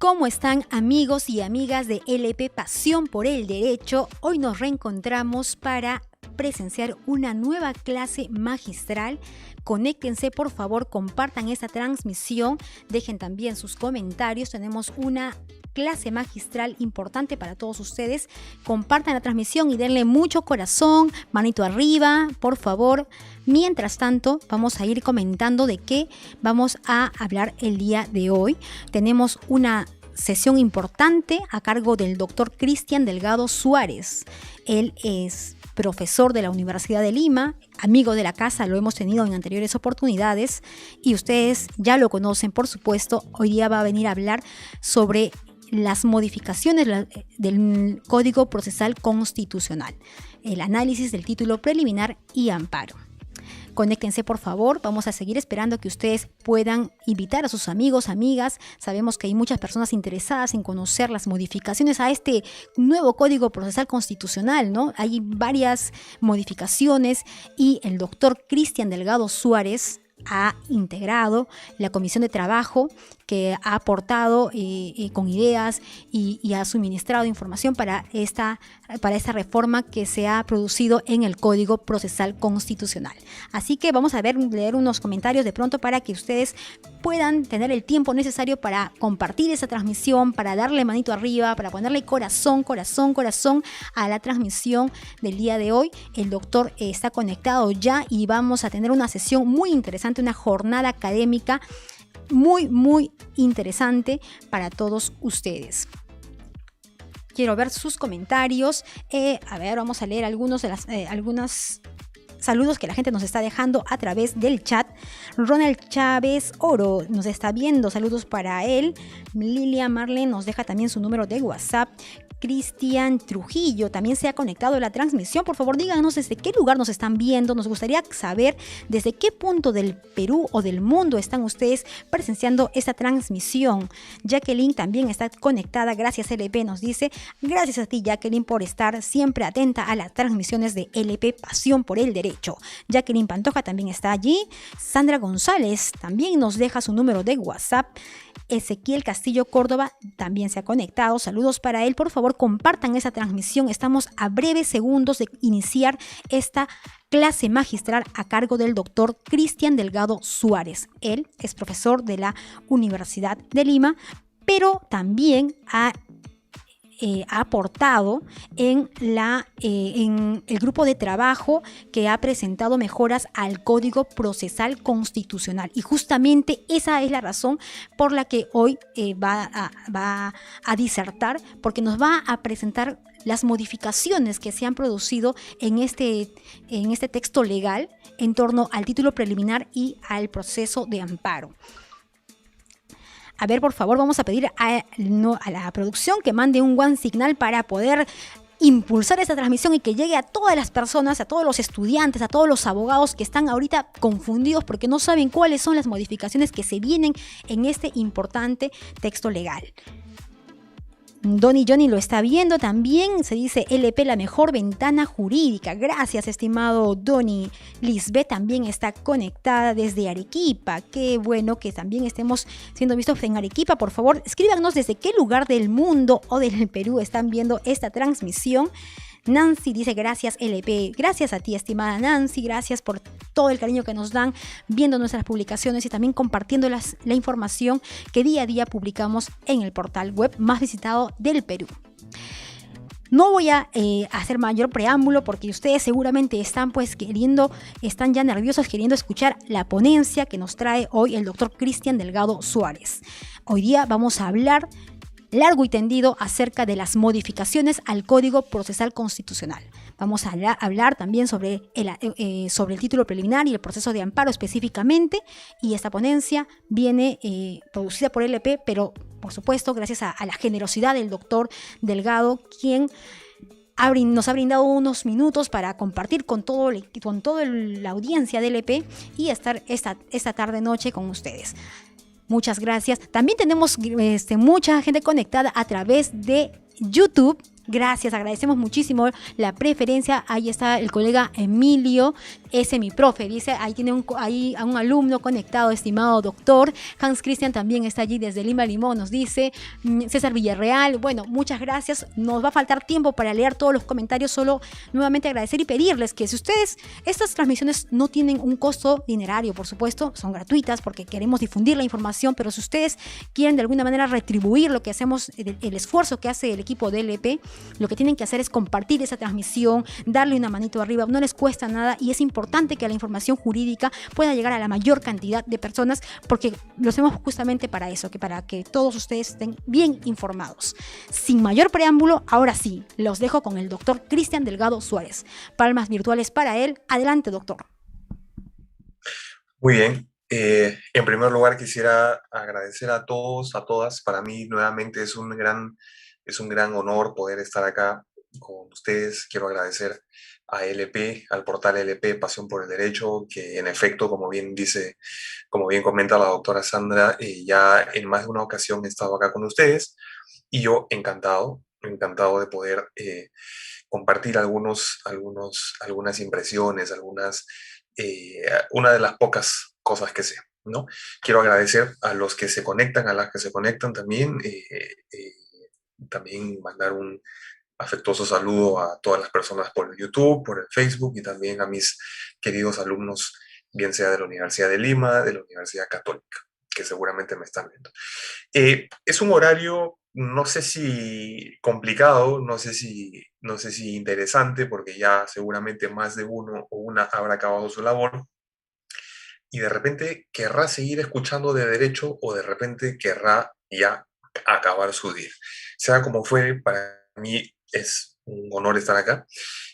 ¿Cómo están, amigos y amigas de LP Pasión por el Derecho? Hoy nos reencontramos para presenciar una nueva clase magistral. Conéctense, por favor, compartan esta transmisión, dejen también sus comentarios. Tenemos una clase magistral importante para todos ustedes. Compartan la transmisión y denle mucho corazón, manito arriba, por favor. Mientras tanto, vamos a ir comentando de qué vamos a hablar el día de hoy. Tenemos una sesión importante a cargo del doctor Cristian Delgado Suárez. Él es profesor de la Universidad de Lima, amigo de la casa, lo hemos tenido en anteriores oportunidades y ustedes ya lo conocen, por supuesto. Hoy día va a venir a hablar sobre las modificaciones del Código Procesal Constitucional, el análisis del título preliminar y amparo. Conéctense, por favor. Vamos a seguir esperando que ustedes puedan invitar a sus amigos, amigas. Sabemos que hay muchas personas interesadas en conocer las modificaciones a este nuevo Código Procesal Constitucional, ¿no? Hay varias modificaciones y el doctor Cristian Delgado Suárez ha integrado la comisión de trabajo que ha aportado con ideas y ha suministrado información para esta reforma que se ha producido en el Código Procesal Constitucional. Así que vamos a leer unos comentarios de pronto para que ustedes puedan tener el tiempo necesario para compartir esa transmisión, para darle manito arriba, para ponerle corazón a la transmisión del día de hoy. El doctor está conectado ya y vamos a tener una sesión muy interesante, una jornada académica muy interesante para todos ustedes. Quiero ver sus comentarios. Vamos a leer algunos saludos que la gente nos está dejando a través del chat. Ronald Chávez Oro nos está viendo, saludos para él. Lilia Marlene nos deja también su número de WhatsApp. Cristian Trujillo también se ha conectado a la transmisión. Por favor, díganos desde qué lugar nos están viendo. Nos gustaría saber desde qué punto del Perú o del mundo están ustedes presenciando esta transmisión. Jacqueline también está conectada. Gracias, LP, nos dice. Gracias a ti, Jacqueline, por estar siempre atenta a las transmisiones de LP Pasión por el Derecho. Jacqueline Pantoja también está allí. Sandra González también nos deja su número de WhatsApp. Ezequiel Castillo Córdoba también se ha conectado. Saludos para él. Por favor, compartan esa transmisión. Estamos a breves segundos de iniciar esta clase magistral a cargo del doctor Cristian Delgado Suárez. Él es profesor de la Universidad de Lima, pero también ha aportado en el grupo de trabajo que ha presentado mejoras al Código Procesal Constitucional. Y justamente esa es la razón por la que hoy va a disertar, porque nos va a presentar las modificaciones que se han producido en este texto legal en torno al título preliminar y al proceso de amparo. A ver, por favor, vamos a pedir a la producción que mande un one signal para poder impulsar esta transmisión y que llegue a todas las personas, a todos los estudiantes, a todos los abogados que están ahorita confundidos porque no saben cuáles son las modificaciones que se vienen en este importante texto legal. Donny Johnny lo está viendo también, se dice LP, la mejor ventana jurídica. Gracias, estimado Donny. Lisbeth también está conectada desde Arequipa. Qué bueno que también estemos siendo vistos en Arequipa. Por favor, escríbanos desde qué lugar del mundo o del Perú están viendo esta transmisión. Nancy dice gracias, LP. Gracias a ti, estimada Nancy. Gracias por todo el cariño que nos dan viendo nuestras publicaciones y también compartiendo la información que día a día publicamos en el portal web más visitado del Perú. No voy a hacer mayor preámbulo porque ustedes seguramente están ya nerviosos queriendo escuchar la ponencia que nos trae hoy el doctor Cristian Delgado Suárez. Hoy día vamos a hablar largo y tendido acerca de las modificaciones al Código Procesal Constitucional. Vamos a hablar también sobre el título preliminar y el proceso de amparo específicamente, y esta ponencia viene producida por LP, pero por supuesto gracias a la generosidad del doctor Delgado, quien nos ha brindado unos minutos para compartir con toda la audiencia de LP y estar esta tarde-noche con ustedes. Muchas gracias. También tenemos mucha gente conectada a través de YouTube. Gracias, agradecemos muchísimo la preferencia. Ahí está el colega Emilio, ese mi profe, dice, ahí tiene ahí a un alumno conectado, estimado doctor. Hans Christian también está allí desde Lima Limón, nos dice. César Villarreal, bueno, muchas gracias. Nos va a faltar tiempo para leer todos los comentarios, solo nuevamente agradecer y pedirles que si ustedes, estas transmisiones no tienen un costo dinerario, por supuesto, son gratuitas porque queremos difundir la información, pero si ustedes quieren de alguna manera retribuir lo que hacemos, el esfuerzo que hace el equipo de LP, lo que tienen que hacer es compartir esa transmisión, darle una manito arriba, no les cuesta nada y es importante que la información jurídica pueda llegar a la mayor cantidad de personas porque lo hacemos justamente para eso, que para que todos ustedes estén bien informados. Sin mayor preámbulo, ahora sí, los dejo con el doctor Cristian Delgado Suárez. Palmas virtuales para él. Adelante, doctor. Muy bien. En primer lugar, quisiera agradecer a todos, a todas. Para mí, nuevamente, es un gran honor poder estar acá con ustedes. Quiero agradecer a LP, al portal LP Pasión por el Derecho, que en efecto, como bien comenta la doctora Sandra, ya en más de una ocasión he estado acá con ustedes y yo encantado de poder compartir algunas impresiones, una de las pocas cosas que sé, ¿no? Quiero agradecer a los que se conectan, a las que se conectan también, también mandar un afectuoso saludo a todas las personas por el YouTube, por el Facebook y también a mis queridos alumnos, bien sea de la Universidad de Lima, de la Universidad Católica, que seguramente me están viendo. Es un horario, no sé si complicado, no sé si interesante, porque ya seguramente más de uno o una habrá acabado su labor y de repente querrá seguir escuchando de derecho o de repente querrá ya acabar su día. Sea como fue, para mí es un honor estar acá.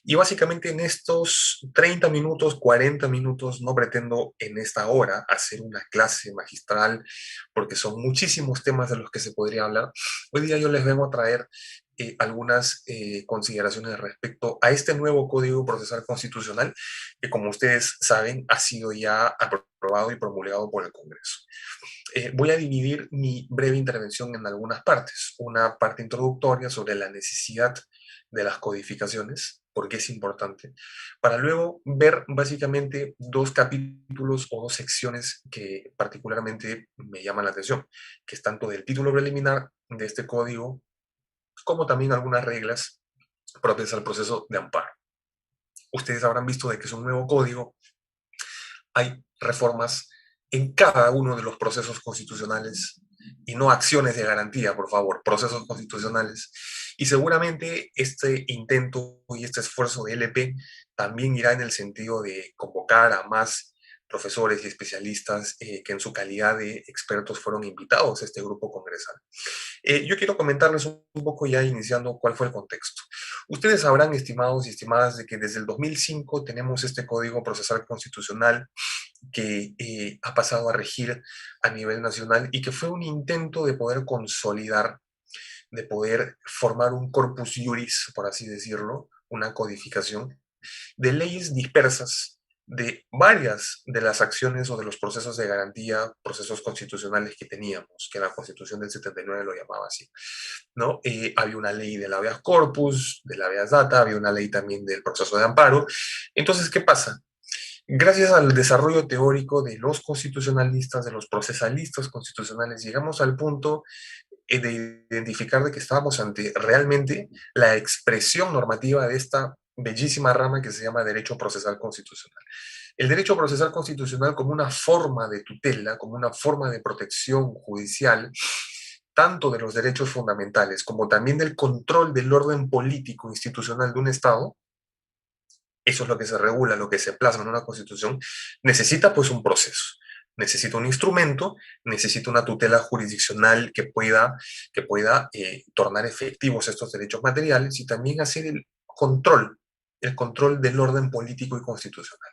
Y básicamente en estos 30 minutos, 40 minutos, no pretendo en esta hora hacer una clase magistral, porque son muchísimos temas de los que se podría hablar. Hoy día yo les vengo a traer algunas consideraciones respecto a este nuevo Código Procesal Constitucional, que como ustedes saben ha sido ya aprobado y promulgado por el Congreso. Voy a dividir mi breve intervención en algunas partes. Una parte introductoria sobre la necesidad de las codificaciones, porque es importante, para luego ver básicamente dos capítulos o dos secciones que particularmente me llaman la atención, que es tanto del título preliminar de este código, como también algunas reglas propias al proceso de amparo. Ustedes habrán visto de que es un nuevo código, hay reformas en cada uno de los procesos constitucionales y no acciones de garantía, por favor, procesos constitucionales. Y seguramente este intento y este esfuerzo de LP también irá en el sentido de convocar a más profesores y especialistas que en su calidad de expertos fueron invitados a este grupo congresal. Yo quiero comentarles un poco ya iniciando cuál fue el contexto. Ustedes sabrán, estimados y estimadas, de que desde el 2005 tenemos este Código Procesal Constitucional que ha pasado a regir a nivel nacional y que fue un intento de poder consolidar, de poder formar un corpus juris, por así decirlo, una codificación de leyes dispersas de varias de las acciones o de los procesos de garantía, procesos constitucionales que teníamos, que la Constitución del 79 lo llamaba así, ¿no? Había una ley del habeas corpus, del habeas data, había una ley también del proceso de amparo. Entonces, ¿qué pasa? Gracias al desarrollo teórico de los constitucionalistas, de los procesalistas constitucionales, llegamos al punto de identificar de que estábamos ante realmente la expresión normativa de esta bellísima rama que se llama derecho procesal constitucional. El derecho procesal constitucional como una forma de tutela, como una forma de protección judicial, tanto de los derechos fundamentales como también del control del orden político institucional de un Estado. Eso es lo que se regula, lo que se plasma en una constitución, necesita pues un proceso, necesita un instrumento, necesita una tutela jurisdiccional que pueda tornar efectivos estos derechos materiales y también hacer el control del orden político y constitucional.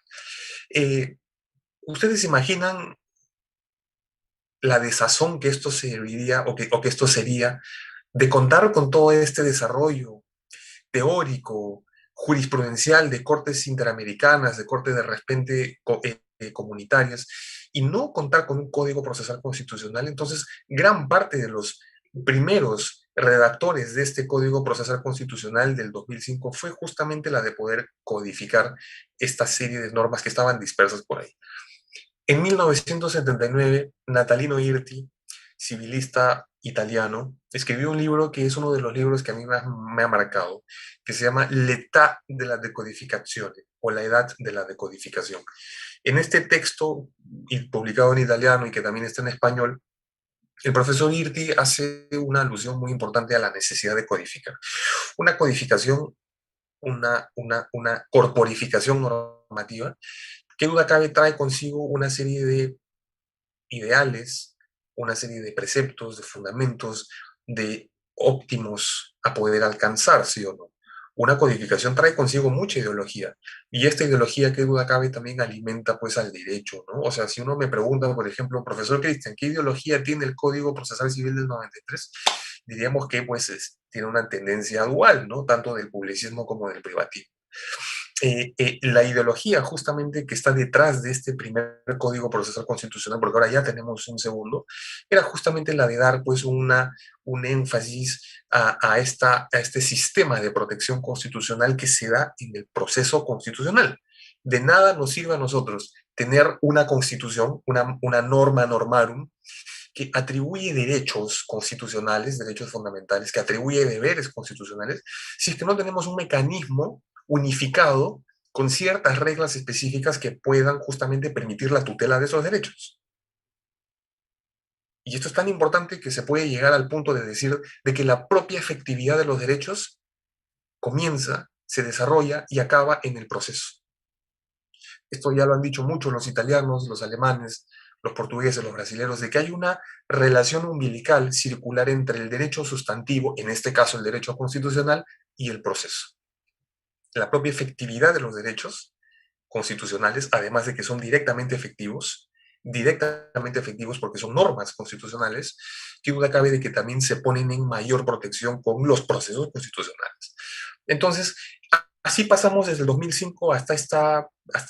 ¿Ustedes imaginan la desazón que esto serviría o que esto sería de contar con todo este desarrollo teórico, jurisprudencial de cortes interamericanas, de cortes de repente comunitarias, y no contar con un código procesal constitucional? Entonces, gran parte de los primeros redactores de este Código Procesal Constitucional del 2005 fue justamente la de poder codificar esta serie de normas que estaban dispersas por ahí. En 1979, Natalino Irti, civilista italiano, escribió un libro que es uno de los libros que a mí me ha marcado, que se llama L'età della decodificazione, o la edad de la decodificación. En este texto, publicado en italiano y que también está en español, el profesor Irti hace una alusión muy importante a la necesidad de codificar. Una codificación, una corporificación normativa, qué duda cabe, trae consigo una serie de ideales, una serie de preceptos, de fundamentos, de óptimos a poder alcanzar, ¿sí o no? Una codificación trae consigo mucha ideología, y esta ideología, qué duda cabe, también alimenta pues al derecho, ¿no? O sea, si uno me pregunta, por ejemplo, profesor Cristian, ¿qué ideología tiene el Código Procesal Civil del 93? Diríamos que pues tiene una tendencia dual, ¿no? Tanto del publicismo como del privatismo. La ideología justamente que está detrás de este primer Código Procesal Constitucional, porque ahora ya tenemos un segundo, era justamente la de dar pues un énfasis a este sistema de protección constitucional que se da en el proceso constitucional. De nada nos sirve a nosotros tener una constitución, una norma normarum, que atribuye derechos constitucionales, derechos fundamentales, que atribuye deberes constitucionales, si es que no tenemos un mecanismo unificado con ciertas reglas específicas que puedan justamente permitir la tutela de esos derechos. Y esto es tan importante que se puede llegar al punto de decir de que la propia efectividad de los derechos comienza, se desarrolla y acaba en el proceso. Esto ya lo han dicho mucho los italianos, los alemanes, los portugueses, los brasileños, de que hay una relación umbilical circular entre el derecho sustantivo, en este caso el derecho constitucional, y el proceso. La propia efectividad de los derechos constitucionales, además de que son directamente efectivos porque son normas constitucionales, qué duda cabe de que también se ponen en mayor protección con los procesos constitucionales. Entonces, así pasamos desde el 2005 hasta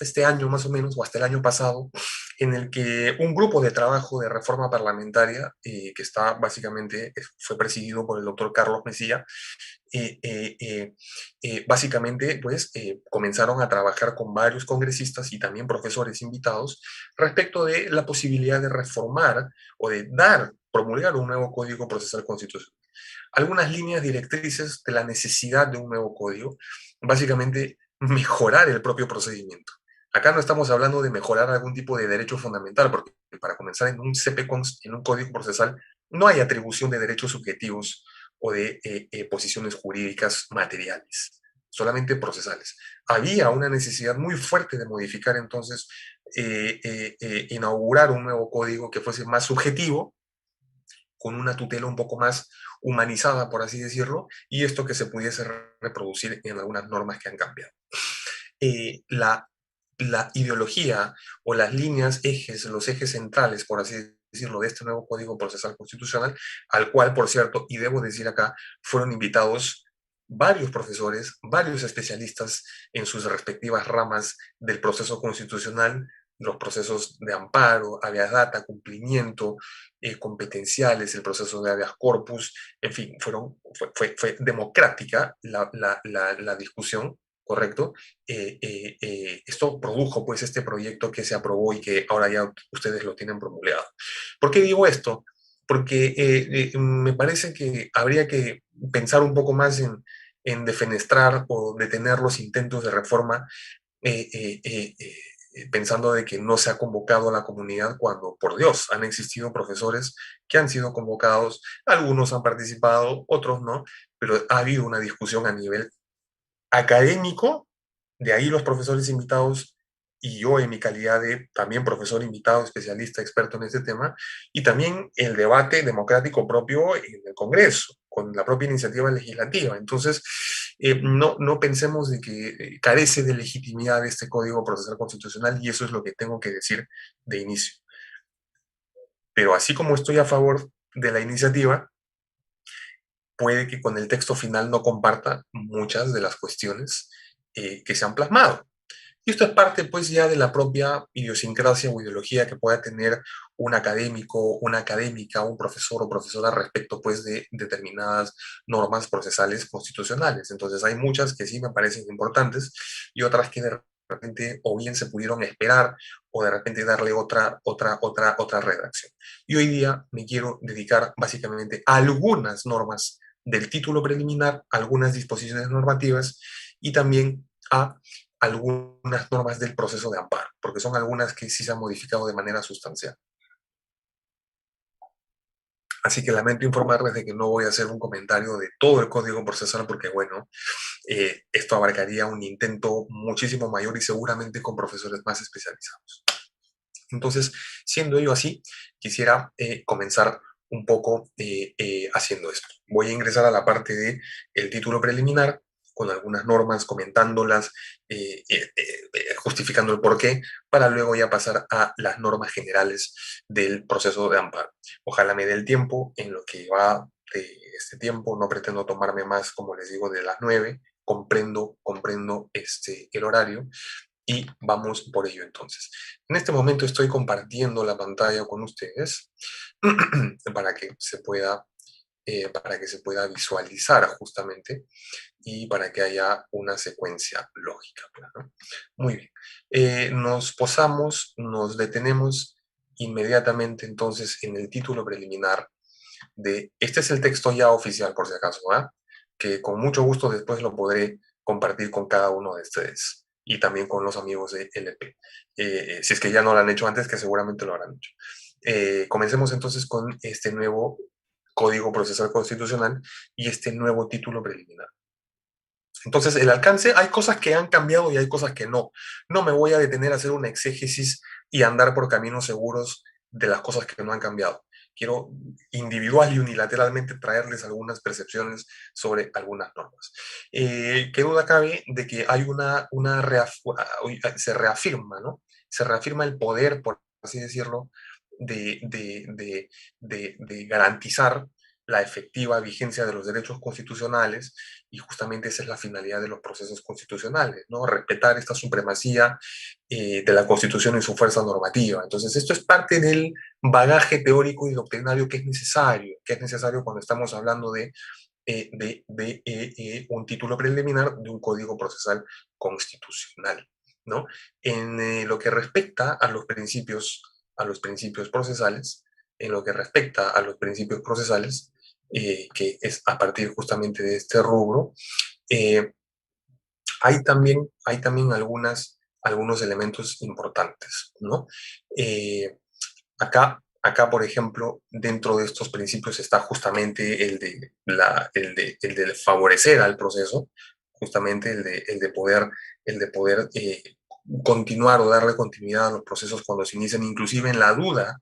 este año más o menos, o hasta el año pasado, en el que un grupo de trabajo de reforma parlamentaria, que está básicamente, fue presidido por el doctor Carlos Mesía, básicamente pues comenzaron a trabajar con varios congresistas y también profesores invitados respecto de la posibilidad de reformar o de promulgar un nuevo Código Procesal Constitucional. Algunas líneas directrices de la necesidad de un nuevo código, básicamente mejorar el propio procedimiento. Acá no estamos hablando de mejorar algún tipo de derecho fundamental, porque para comenzar en un en un código procesal, no hay atribución de derechos subjetivos o de posiciones jurídicas materiales, solamente procesales. Había una necesidad muy fuerte de modificar entonces, inaugurar un nuevo código que fuese más subjetivo, con una tutela un poco más humanizada, por así decirlo, y esto que se pudiese reproducir en algunas normas que han cambiado. La ideología o las líneas, los ejes centrales, por así decirlo, de este nuevo Código Procesal Constitucional, al cual, por cierto, y debo decir acá, fueron invitados varios profesores, varios especialistas en sus respectivas ramas del proceso constitucional, los procesos de amparo, habeas data, cumplimiento, competenciales, el proceso de habeas corpus, en fin, fue democrática la discusión, ¿correcto? Esto produjo pues este proyecto que se aprobó y que ahora ya ustedes lo tienen promulgado. ¿Por qué digo esto? Porque me parece que habría que pensar un poco más en defenestrar o detener los intentos de reforma, pensando de que no se ha convocado a la comunidad cuando, por Dios, han existido profesores que han sido convocados, algunos han participado, otros no, pero ha habido una discusión a nivel académico, de ahí los profesores invitados y yo en mi calidad de también profesor invitado, especialista, experto en este tema, y también el debate democrático propio en el Congreso, con la propia iniciativa legislativa. Entonces, no pensemos de que carece de legitimidad este Código Procesal Constitucional, y eso es lo que tengo que decir de inicio. Pero así como estoy a favor de la iniciativa, puede que con el texto final no comparta muchas de las cuestiones que se han plasmado. Y esto es parte pues ya de la propia idiosincrasia o ideología que pueda tener un académico, una académica, un profesor o profesora respecto pues de determinadas normas procesales constitucionales. Entonces hay muchas que sí me parecen importantes y otras que de repente o bien se pudieron esperar o de repente darle otra redacción. Y hoy día me quiero dedicar básicamente a algunas normas del título preliminar, algunas disposiciones normativas y también a algunas normas del proceso de amparo, porque son algunas que sí se han modificado de manera sustancial. Así que lamento informarles de que no voy a hacer un comentario de todo el código procesal porque, bueno, esto abarcaría un intento muchísimo mayor y seguramente con profesores más especializados. Entonces, siendo ello así, quisiera comenzar un poco haciendo esto. Voy a ingresar a la parte de el título preliminar con algunas normas, comentándolas, justificando el porqué, para luego ya pasar a las normas generales del proceso de amparo. Ojalá me dé el tiempo en lo que va de este tiempo, no pretendo tomarme más, como les digo, de las 9, comprendo el horario, y vamos por ello entonces. En este momento estoy compartiendo la pantalla con ustedes para que se pueda visualizar justamente y para que haya una secuencia lógica, pues, ¿no? Muy bien. Nos posamos, nos detenemos inmediatamente entonces en el título preliminar de, este es el texto ya oficial por si acaso, ¿ah? Que con mucho gusto después lo podré compartir con cada uno de ustedes y también con los amigos de LP. Si es que ya no lo han hecho antes, que seguramente lo habrán hecho. Comencemos entonces con este nuevo Código Procesal Constitucional y este nuevo título preliminar. Entonces, el alcance, hay cosas que han cambiado y hay cosas que no. No me voy a detener a hacer una exégesis y andar por caminos seguros de las cosas que no han cambiado. Quiero individual y unilateralmente traerles algunas percepciones sobre algunas normas. ¿Qué duda cabe de que hay se reafirma, ¿no? Se reafirma el poder, por así decirlo, de garantizar la efectiva vigencia de los derechos constitucionales, y justamente esa es la finalidad de los procesos constitucionales, ¿no? Respetar esta supremacía de la Constitución y su fuerza normativa. Entonces, esto es parte del bagaje teórico y doctrinario que es necesario cuando estamos hablando de un título preliminar de un código procesal constitucional, ¿no? En lo que respecta a los principios procesales, en lo que respecta a los principios procesales, que es a partir justamente de este rubro, eh, hay también algunos elementos importantes, ¿no? Acá, por ejemplo, dentro de estos principios está justamente el de favorecer al proceso, justamente el de poder continuar o darle continuidad a los procesos cuando se inician, inclusive en la duda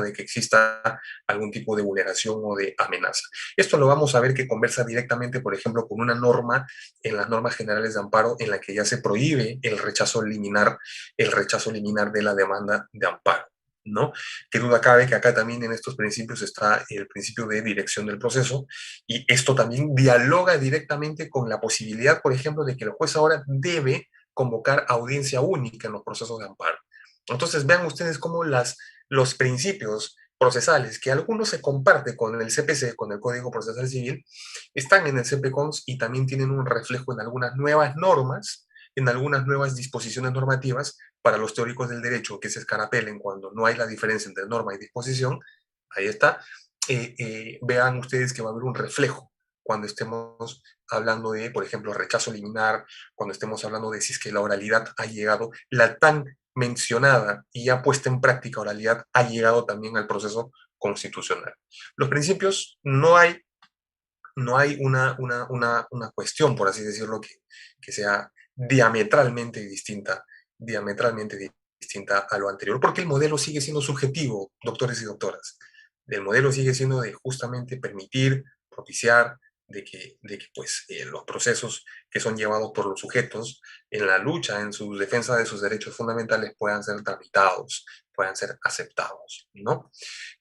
de que exista algún tipo de vulneración o de amenaza. Esto lo vamos a ver que conversa directamente, por ejemplo, con una norma en las normas generales de amparo en la que ya se prohíbe el rechazo liminar de la demanda de amparo, ¿no? Qué duda cabe que acá también en estos principios está el principio de dirección del proceso, y esto también dialoga directamente con la posibilidad, por ejemplo, de que el juez ahora debe convocar audiencia única en los procesos de amparo. Entonces vean ustedes cómo los principios procesales, que algunos se comparten con el CPC, con el Código Procesal Civil, están en el CPCONS y también tienen un reflejo en algunas nuevas normas, en algunas nuevas disposiciones normativas para los teóricos del derecho que se escarapelen cuando no hay la diferencia entre norma y disposición. Ahí está. Vean ustedes que va a haber un reflejo cuando estemos hablando de, por ejemplo, rechazo liminar, cuando estemos hablando de si es que la oralidad ha llegado, la tan mencionada y ya puesta en práctica oralidad ha llegado también al proceso constitucional. Los principios, no hay una cuestión, por así decirlo, que sea diametralmente distinta a lo anterior, porque el modelo sigue siendo subjetivo, doctores y doctoras. El modelo sigue siendo de justamente permitir, propiciar, de que pues, los procesos que son llevados por los sujetos en la lucha, en su defensa de sus derechos fundamentales puedan ser tramitados, puedan ser aceptados, ¿no?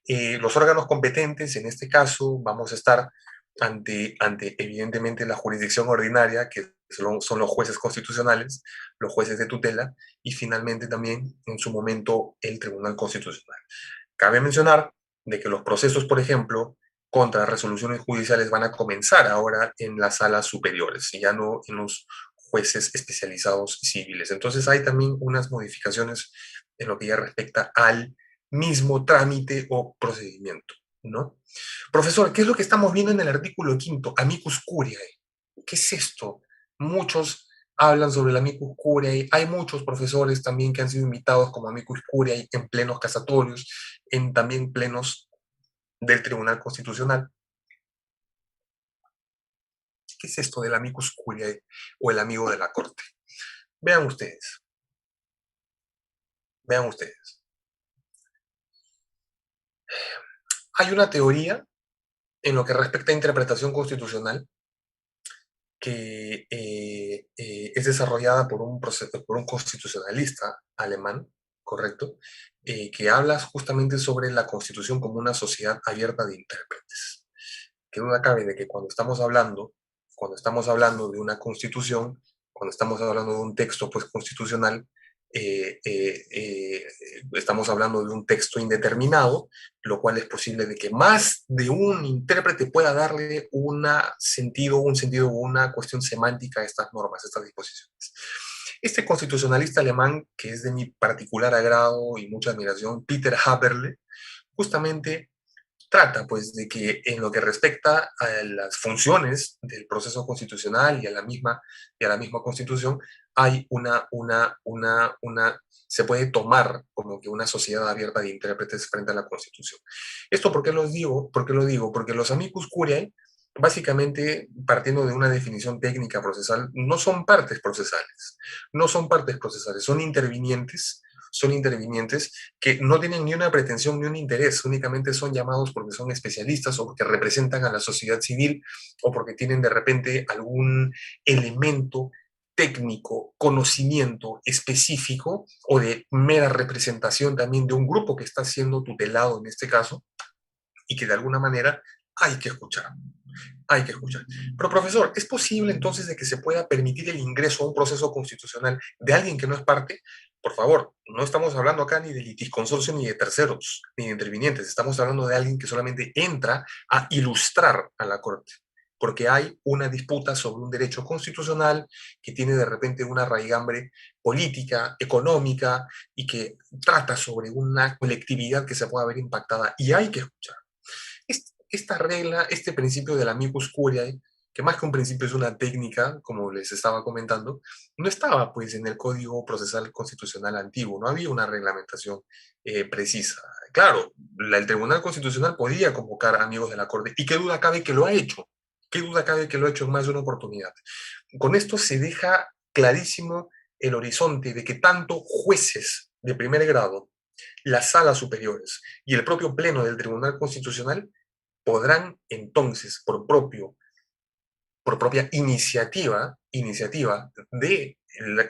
Los órganos competentes, en este caso, vamos a estar ante evidentemente la jurisdicción ordinaria, que son los jueces constitucionales, los jueces de tutela y finalmente también en su momento el Tribunal Constitucional. Cabe mencionar de que los procesos, por ejemplo, contra resoluciones judiciales van a comenzar ahora en las salas superiores y ya no en los jueces especializados civiles. Entonces hay también unas modificaciones en lo que ya respecta al mismo trámite o procedimiento, ¿no? Profesor, ¿qué es lo que estamos viendo en el artículo quinto? Amicus curiae. ¿Qué es esto? Muchos hablan sobre el amicus curiae. Hay muchos profesores también que han sido invitados como amicus curiae en plenos casatorios, en también plenos del Tribunal Constitucional. ¿Qué es esto del amicus curiae o el amigo de la corte? Vean ustedes. Vean ustedes. Hay una teoría en lo que respecta a interpretación constitucional que es desarrollada por por un constitucionalista alemán, ¿correcto? Que habla justamente sobre la Constitución como una sociedad abierta de intérpretes. Que duda cabe de que cuando estamos hablando de una constitución, cuando estamos hablando de un texto pues, constitucional, estamos hablando de un texto indeterminado, lo cual es posible de que más de un intérprete pueda darle un sentido o una cuestión semántica a estas normas, a estas disposiciones. Este constitucionalista alemán, que es de mi particular agrado y mucha admiración, Peter Haberle, justamente trata pues de que en lo que respecta a las funciones del proceso constitucional y a la misma constitución, hay se puede tomar como que una sociedad abierta de intérpretes frente a la constitución. ¿Esto por qué los digo? ¿Por qué lo digo? Porque los amicus curiae, básicamente partiendo de una definición técnica procesal, no son partes procesales, no son partes procesales, son intervinientes que no tienen ni una pretensión ni un interés, únicamente son llamados porque son especialistas o porque representan a la sociedad civil o porque tienen de repente algún elemento técnico, conocimiento específico o de mera representación también de un grupo que está siendo tutelado en este caso y que de alguna manera hay que escuchar. Hay que escuchar. Pero profesor, ¿es posible entonces de que se pueda permitir el ingreso a un proceso constitucional de alguien que no es parte? Por favor, no estamos hablando acá ni de litisconsorcio ni de terceros, ni de intervinientes. Estamos hablando de alguien que solamente entra a ilustrar a la Corte, porque hay una disputa sobre un derecho constitucional que tiene de repente una raigambre política, económica, y que trata sobre una colectividad que se pueda ver impactada, y hay que escuchar. Esta regla, este principio de la amicus curiae, que más que un principio es una técnica, como les estaba comentando, no estaba pues en el Código Procesal Constitucional antiguo, no había una reglamentación precisa. Claro, el Tribunal Constitucional podía convocar amigos de la Corte, y qué duda cabe que lo ha hecho, qué duda cabe que lo ha hecho en más de una oportunidad. Con esto se deja clarísimo el horizonte de que tanto jueces de primer grado, las salas superiores y el propio pleno del Tribunal Constitucional podrán entonces, por propia iniciativa de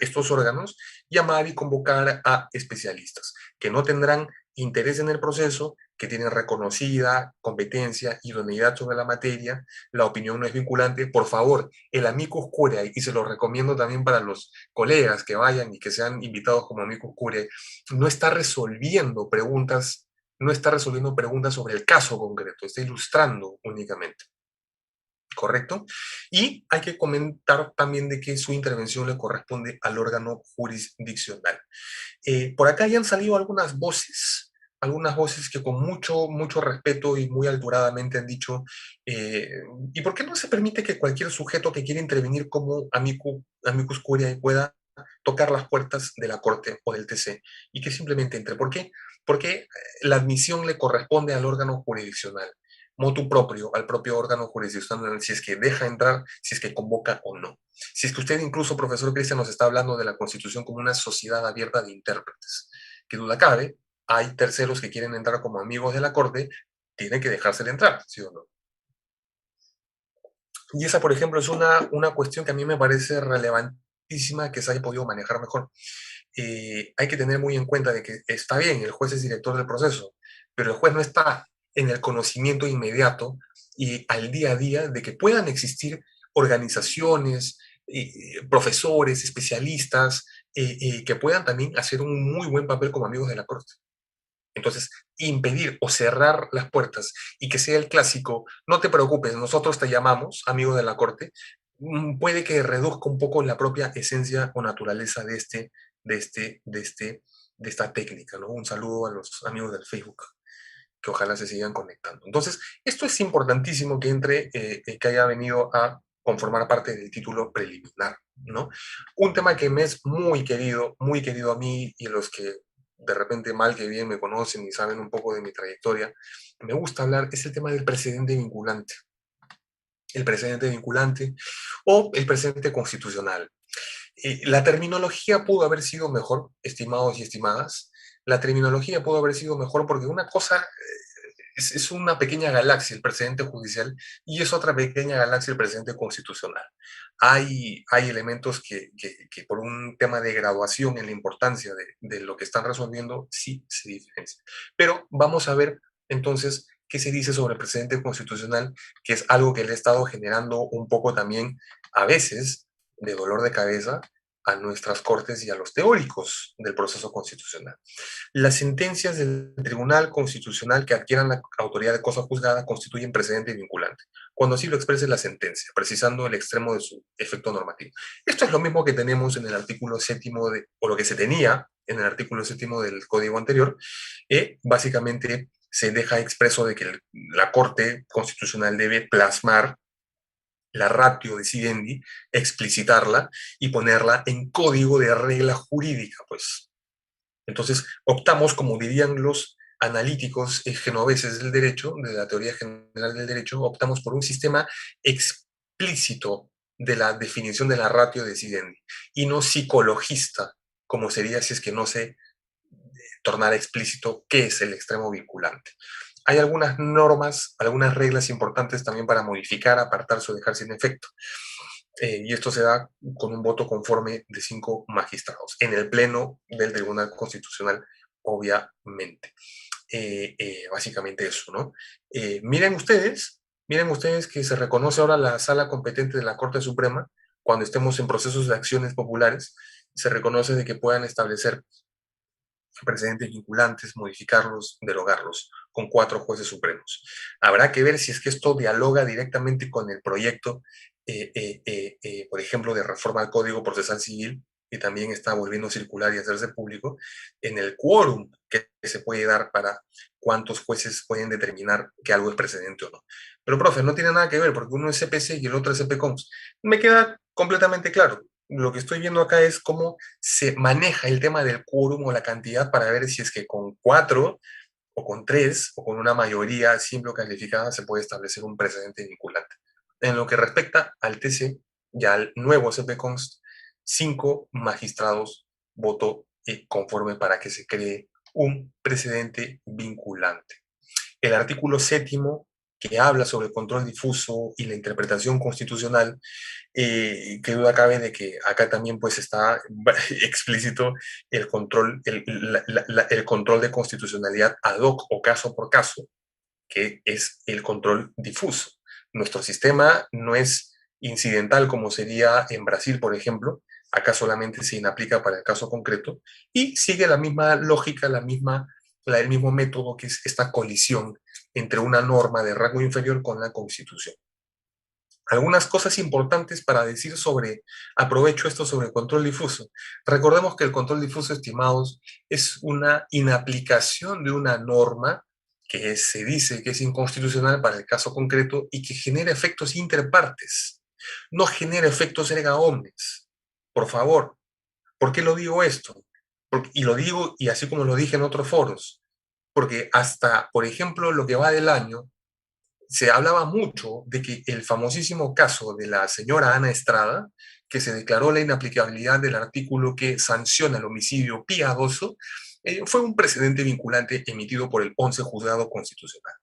estos órganos, llamar y convocar a especialistas que no tendrán interés en el proceso, que tienen reconocida competencia, idoneidad sobre la materia, la opinión no es vinculante. Por favor, el amicus curiae, y se lo recomiendo también para los colegas que vayan y que sean invitados como amicus curiae, no está resolviendo preguntas, no está resolviendo preguntas sobre el caso concreto, está ilustrando únicamente. ¿Correcto? Y hay que comentar también de que su intervención le corresponde al órgano jurisdiccional. Por acá ya han salido algunas voces que con mucho respeto y muy alturadamente han dicho, ¿y por qué no se permite que cualquier sujeto que quiera intervenir como amicus curiae pueda tocar las puertas de la Corte o del TC y que simplemente entre? ¿Por qué? Porque la admisión le corresponde al órgano jurisdiccional, motu propio, al propio órgano jurisdiccional, si es que deja entrar, si es que convoca o no. Si es que usted incluso, profesor Cristian, nos está hablando de la Constitución como una sociedad abierta de intérpretes, que duda cabe, hay terceros que quieren entrar como amigos de la Corte, tienen que dejársele entrar, ¿sí o no? Y esa, por ejemplo, es una cuestión que a mí me parece relevantísima que se haya podido manejar mejor. Hay que tener muy en cuenta de que está bien, el juez es director del proceso, pero el juez no está en el conocimiento inmediato y al día a día de que puedan existir organizaciones, profesores, especialistas, que puedan también hacer un muy buen papel como amigos de la Corte. Entonces, impedir o cerrar las puertas y que sea el clásico, no te preocupes, nosotros te llamamos, amigo de la Corte, puede que reduzca un poco la propia esencia o naturaleza de, este, de, este, de esta técnica, ¿no? Un saludo a los amigos del Facebook, que ojalá se sigan conectando. Entonces, esto es importantísimo que entre, que haya venido a conformar parte del título preliminar, ¿no? Un tema que me es muy querido a mí y a los que de repente mal que bien me conocen y saben un poco de mi trayectoria, me gusta hablar, es el tema del precedente vinculante. El precedente vinculante o el precedente constitucional. La terminología pudo haber sido mejor, estimados y estimadas. La terminología pudo haber sido mejor porque una cosa es una pequeña galaxia el precedente judicial y es otra pequeña galaxia el precedente constitucional. Hay elementos que por un tema de graduación en la importancia de lo que están resolviendo sí se diferencian. Pero vamos a ver entonces qué se dice sobre el precedente constitucional, que es algo que le ha estado generando un poco también a veces de dolor de cabeza a nuestras cortes y a los teóricos del proceso constitucional. Las sentencias del Tribunal Constitucional que adquieran la autoridad de cosa juzgada constituyen precedente vinculante, cuando así lo exprese la sentencia, precisando el extremo de su efecto normativo. Esto es lo mismo que tenemos en el artículo séptimo, o lo que se tenía en el artículo séptimo del Código anterior. Básicamente se deja expreso de que la Corte Constitucional debe plasmar la ratio decidendi, explicitarla y ponerla en código de regla jurídica, pues. Entonces, optamos, como dirían los analíticos genoveses del derecho, de la teoría general del derecho, optamos por un sistema explícito de la definición de la ratio decidendi y no psicologista, como sería si es que no se tornara explícito qué es el extremo vinculante. Hay algunas normas, algunas reglas importantes también para modificar, apartarse o dejar sin efecto. Y esto se da con un voto conforme de 5 magistrados, en el Pleno del Tribunal Constitucional, obviamente. Básicamente eso, ¿no? Miren ustedes que se reconoce ahora la sala competente de la Corte Suprema, cuando estemos en procesos de acciones populares, se reconoce de que puedan establecer precedentes vinculantes, modificarlos, derogarlos, con 4 jueces supremos. Habrá que ver si es que esto dialoga directamente con el proyecto, por ejemplo, de reforma al Código Procesal Civil, que también está volviendo a circular y a hacerse público, en el quórum que se puede dar para cuántos jueces pueden determinar que algo es precedente o no. Pero, profe, no tiene nada que ver, porque uno es CPC y el otro es CPCOMS. Me queda completamente claro. Lo que estoy viendo acá es cómo se maneja el tema del quórum o la cantidad para ver si es que con 4 o con 3 o con una mayoría simple o calificada se puede establecer un precedente vinculante. En lo que respecta al TC y al nuevo CPCONST, 5 magistrados votó conforme para que se cree un precedente vinculante. El artículo séptimo, que habla sobre el control difuso y la interpretación constitucional, que duda cabe de que acá también pues está explícito el control, el control de constitucionalidad ad hoc o caso por caso, que es el control difuso. Nuestro sistema no es incidental como sería en Brasil, por ejemplo, acá solamente se inaplica para el caso concreto y sigue la misma lógica, el mismo método, que es esta colisión entre una norma de rango inferior con la Constitución. Algunas cosas importantes para decir sobre, aprovecho esto sobre el control difuso. Recordemos que el control difuso, estimados, es una inaplicación de una norma que se dice que es inconstitucional para el caso concreto y que genera efectos interpartes. No genera efectos erga omnes. Por favor, ¿por qué lo digo esto? Y lo digo, y así como lo dije en otros foros, porque hasta, por ejemplo, lo que va del año, se hablaba mucho de que el famosísimo caso de la señora Ana Estrada, que se declaró la inaplicabilidad del artículo que sanciona el homicidio piadoso, fue un precedente vinculante emitido por el 11 Juzgado Constitucional.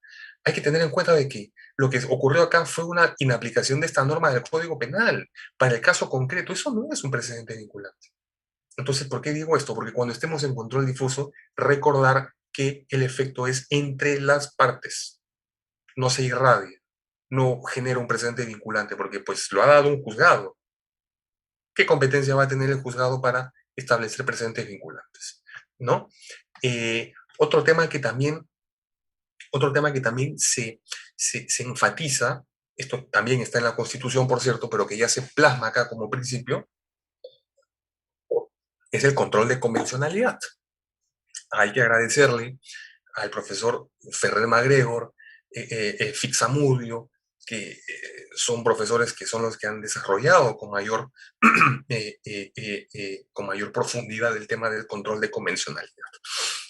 Hay que tener en cuenta de que lo que ocurrió acá fue una inaplicación de esta norma del Código Penal. Para el caso concreto, eso no es un precedente vinculante. Entonces, ¿por qué digo esto? Porque cuando estemos en control difuso, recordar que el efecto es entre las partes, no se irradia, no genera un precedente vinculante, porque pues lo ha dado un juzgado. ¿qué competencia va a tener el juzgado para establecer precedentes vinculantes? ¿No? Otro tema que también, se enfatiza, esto también está en la Constitución, por cierto, pero que ya se plasma acá como principio, es el control de convencionalidad. Hay que agradecerle al profesor Ferrer MacGregor, Fixamudio, que son profesores que son los que han desarrollado con mayor profundidad el tema del control de convencionalidad.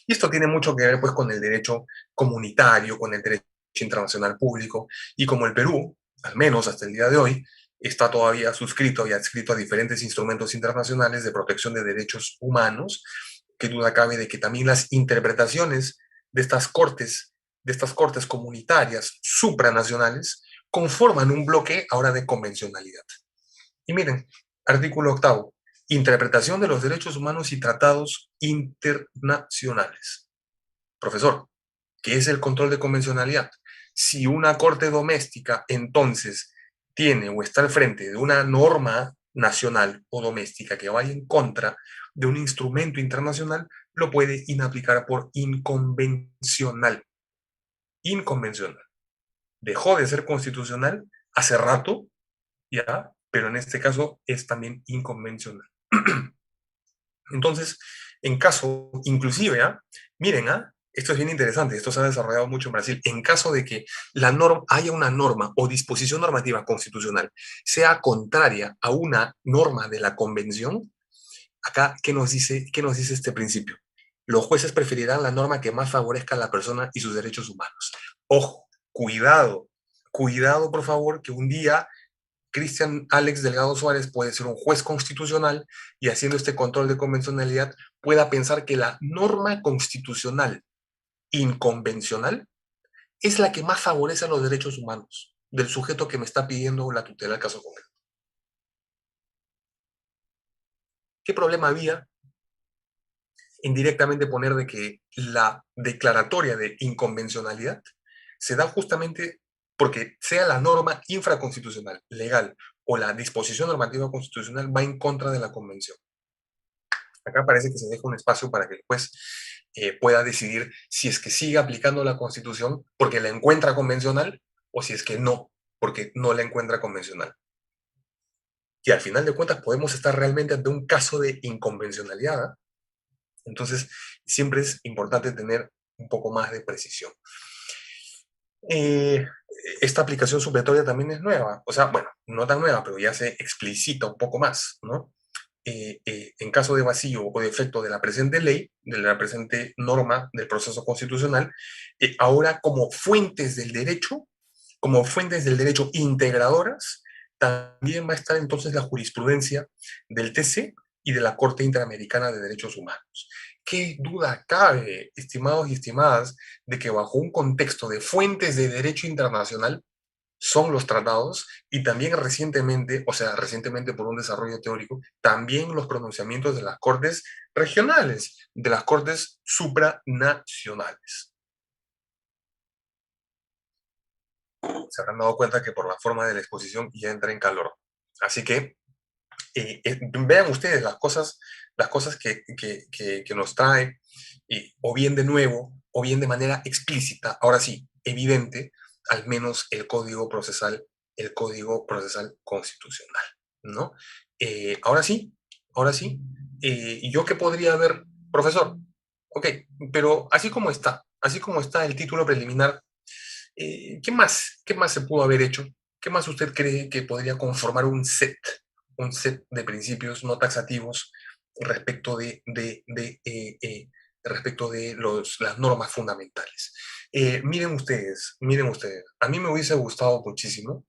Y esto tiene mucho que ver pues, con el derecho comunitario, con el derecho internacional público, y como el Perú, al menos hasta el día de hoy, está todavía suscrito y adscrito a diferentes instrumentos internacionales de protección de derechos humanos, qué duda cabe de que también las interpretaciones de estas cortes comunitarias supranacionales, conforman un bloque ahora de convencionalidad. Y miren, artículo octavo, interpretación de los derechos humanos y tratados internacionales. Profesor, ¿qué es el control de convencionalidad? Si una corte doméstica entonces tiene o está al frente de una norma nacional o doméstica que vaya en contra de un instrumento internacional, lo puede inaplicar por inconvencional. Inconvencional. Dejó de ser constitucional hace rato, ya, pero en este caso es también inconvencional. Entonces, en caso, inclusive, miren, esto es bien interesante, esto se ha desarrollado mucho en Brasil, en caso de que haya una norma o disposición normativa constitucional sea contraria a una norma de la convención, acá, qué nos dice este principio? Los jueces preferirán la norma que más favorezca a la persona y sus derechos humanos. Ojo, cuidado, cuidado por favor, que un día Cristian Alex Delgado Suárez puede ser un juez constitucional y haciendo este control de convencionalidad pueda pensar que la norma constitucional inconvencional es la que más favorece a los derechos humanos del sujeto que me está pidiendo la tutela del caso concreto. ¿Qué problema había en directamente poner de que la declaratoria de inconvencionalidad se da justamente porque sea la norma infraconstitucional, legal, o la disposición normativa constitucional va en contra de la convención? Acá parece que se deja un espacio para que el juez pueda decidir si es que sigue aplicando la Constitución porque la encuentra convencional o si es que no, porque no la encuentra convencional. Y al final de cuentas podemos estar realmente ante un caso de inconvencionalidad. Entonces, siempre es importante tener un poco más de precisión. Esta aplicación supletoria también es nueva, o sea, bueno, no tan nueva, pero ya se explicita un poco más, ¿no? En caso de vacío o defecto de la presente ley, de la presente norma del proceso constitucional, ahora como fuentes del derecho integradoras, también va a estar entonces la jurisprudencia del TC y de la Corte Interamericana de Derechos Humanos. ¿Qué duda cabe, estimados y estimadas, de que bajo un contexto de fuentes de derecho internacional son los tratados y también recientemente, o sea, recientemente por un desarrollo teórico, también los pronunciamientos de las cortes regionales, de las cortes supranacionales? Se habrán dado cuenta que por la forma de la exposición ya entra en calor. Así que vean ustedes las cosas que nos trae, o bien de nuevo, o bien de manera explícita, ahora sí, evidente, al menos el Código Procesal Constitucional, ¿no? Ahora sí, ¿y yo qué podría haber, profesor? Ok, pero así como está el título preliminar, ¿qué más se pudo haber hecho? ¿Qué más usted cree que podría conformar un set de principios no taxativos respecto respecto de las normas fundamentales? Miren ustedes, a mí me hubiese gustado muchísimo,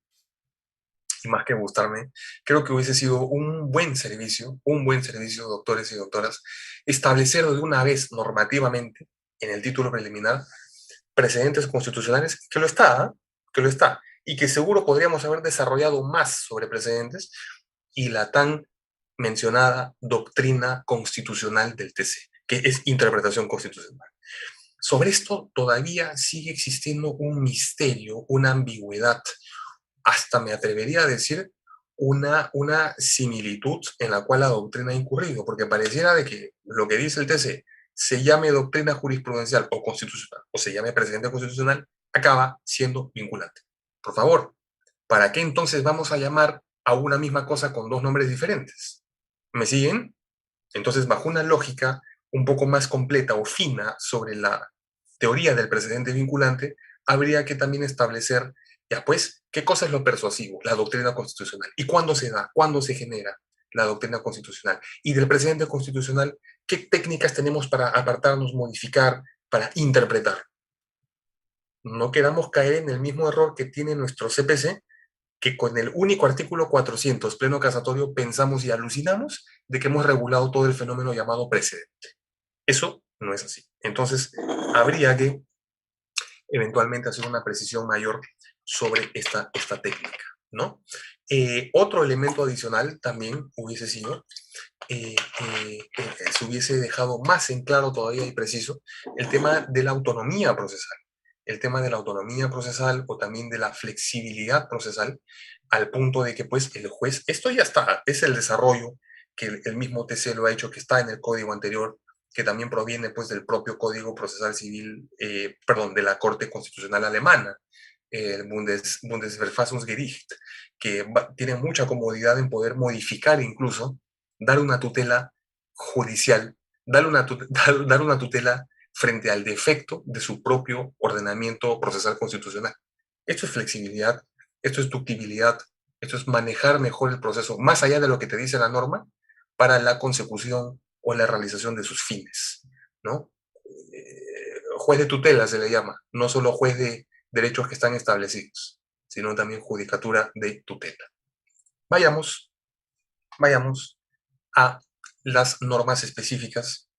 y más que gustarme, creo que hubiese sido un buen servicio, doctores y doctoras, establecer de una vez normativamente en el título preliminar precedentes constitucionales, que lo está, y que seguro podríamos haber desarrollado más sobre precedentes, y la tan mencionada doctrina constitucional del TC, que es interpretación constitucional. Sobre esto todavía sigue existiendo un misterio, una ambigüedad, hasta me atrevería a decir una similitud en la cual la doctrina ha incurrido, porque pareciera de que lo que dice el TC se llame doctrina jurisprudencial o constitucional, o se llame precedente constitucional, acaba siendo vinculante. Por favor, ¿para qué entonces vamos a llamar a una misma cosa con dos nombres diferentes? ¿Me siguen? Entonces, bajo una lógica un poco más completa o fina sobre la teoría del precedente vinculante, habría que también establecer, ya pues, qué cosa es lo persuasivo, la doctrina constitucional, y cuándo se da, cuándo se genera la doctrina constitucional, y del precedente constitucional, qué técnicas tenemos para apartarnos, modificar, para interpretar. No queramos caer en el mismo error que tiene nuestro CPC, que con el único artículo 400, pleno casatorio, pensamos y alucinamos de que hemos regulado todo el fenómeno llamado precedente. Eso no es así. Entonces, habría que eventualmente hacer una precisión mayor sobre esta técnica, ¿no? Otro elemento adicional también hubiese sido, se hubiese dejado más en claro todavía y preciso el tema de la autonomía procesal. El tema de la autonomía procesal o también de la flexibilidad procesal, al punto de que pues el juez, esto ya está, es el desarrollo que el mismo TC lo ha hecho, que está en el código anterior, que también proviene pues del propio Código Procesal Civil, perdón, de la Corte Constitucional Alemana, el Bundesverfassungsgericht, que tiene mucha comodidad en poder modificar incluso, dar una tutela judicial, dar una tutela frente al defecto de su propio ordenamiento procesal constitucional. Esto es flexibilidad, esto es ductibilidad, esto es manejar mejor el proceso, más allá de lo que te dice la norma, para la consecución o la realización de sus fines, ¿no? Juez de tutela se le llama, no solo juez de derechos que están establecidos, sino también judicatura de tutela. Vayamos a las normas específicas,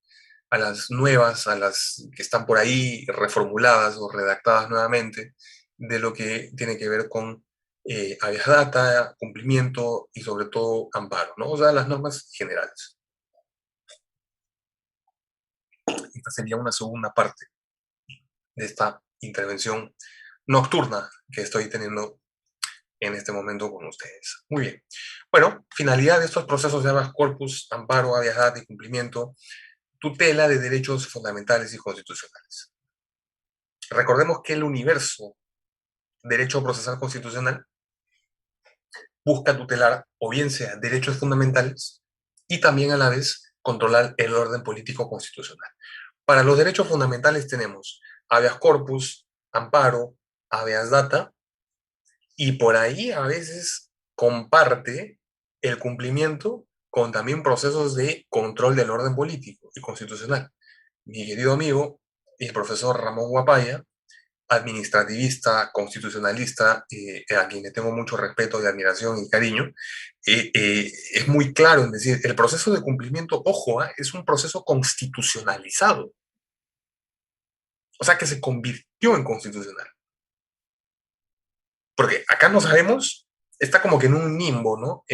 a las nuevas, a las que están por ahí reformuladas o redactadas nuevamente, de lo que tiene que ver con habeas data, cumplimiento y sobre todo amparo, ¿no? O sea, las normas generales. Esta sería una segunda parte de esta intervención nocturna que estoy teniendo en este momento con ustedes. Muy bien. Bueno, finalidad de estos procesos de habeas corpus, amparo, habeas data y cumplimiento, tutela de derechos fundamentales y constitucionales. Recordemos que el universo derecho procesal constitucional busca tutelar o bien sea derechos fundamentales y también a la vez controlar el orden político constitucional. Para los derechos fundamentales tenemos habeas corpus, amparo, habeas data, y por ahí a veces comparte el cumplimiento con también procesos de control del orden político y constitucional. Mi querido amigo, el profesor Ramón Guapaya, administrativista, constitucionalista, a quien le tengo mucho respeto y admiración y cariño, es muy claro en decir, el proceso de cumplimiento, ojo, es un proceso constitucionalizado, o sea que se convirtió en constitucional. Porque acá no sabemos, está como que en un limbo, ¿no?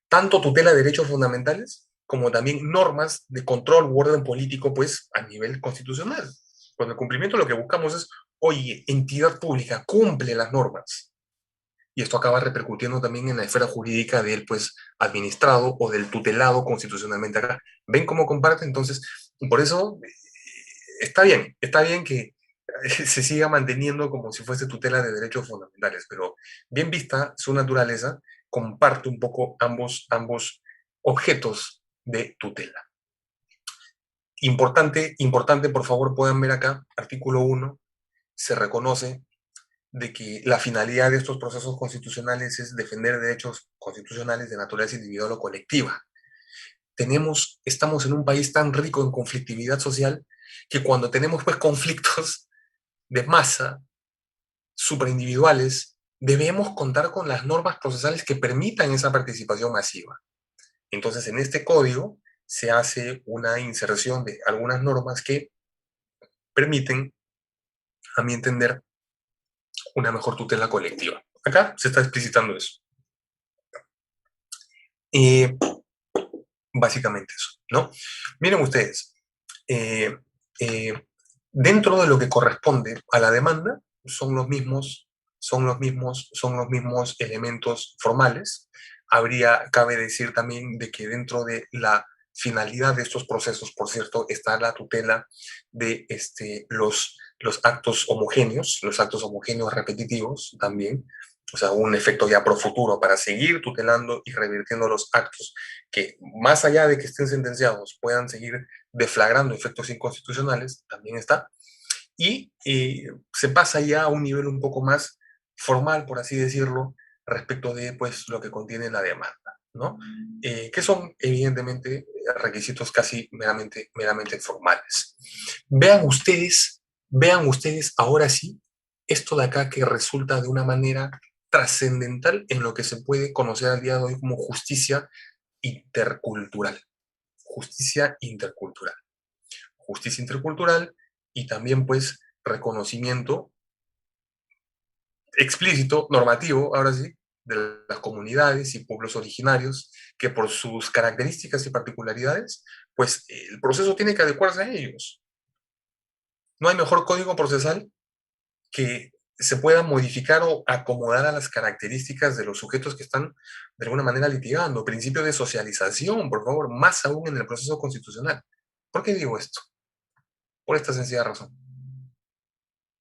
Tanto tutela de derechos fundamentales como también normas de control u orden político, pues, a nivel constitucional. Con el cumplimiento lo que buscamos es, oye, entidad pública, cumple las normas. Y esto acaba repercutiendo también en la esfera jurídica del, pues, administrado o del tutelado constitucionalmente acá. ¿Ven cómo comparte? Entonces, por eso está bien que se siga manteniendo como si fuese tutela de derechos fundamentales, pero bien vista su naturaleza, comparte un poco ambos objetos de tutela. Importante, por favor, puedan ver acá, artículo 1, se reconoce de que la finalidad de estos procesos constitucionales es defender derechos constitucionales de naturaleza individual o colectiva. Estamos en un país tan rico en conflictividad social que cuando tenemos pues conflictos de masa, superindividuales, debemos contar con las normas procesales que permitan esa participación masiva. Entonces, en este código se hace una inserción de algunas normas que permiten, a mi entender, una mejor tutela colectiva. Acá se está explicitando eso. Básicamente eso, ¿no? Miren ustedes, eh, eh, dentro de lo que corresponde a la demanda, son son los mismos elementos formales. Cabe decir también de que dentro de la finalidad de estos procesos, por cierto, está la tutela de los actos homogéneos, repetitivos también, o sea, un efecto ya pro futuro para seguir tutelando y revirtiendo los actos que, más allá de que estén sentenciados, puedan seguir deflagrando efectos inconstitucionales, también está. Y se pasa ya a un nivel un poco más formal, por así decirlo, respecto de pues, lo que contiene la demanda, ¿no? Que son, evidentemente, requisitos casi meramente formales. Vean ustedes ahora sí esto de acá que resulta de una manera trascendental en lo que se puede conocer al día de hoy como justicia intercultural. Justicia intercultural. Justicia intercultural y también pues reconocimiento explícito, normativo, ahora sí, de las comunidades y pueblos originarios que por sus características y particularidades, pues el proceso tiene que adecuarse a ellos. No hay mejor código procesal que se pueda modificar o acomodar a las características de los sujetos que están de alguna manera litigando. Principio de socialización, por favor, más aún en el proceso constitucional. ¿Por qué digo esto? Por esta sencilla razón.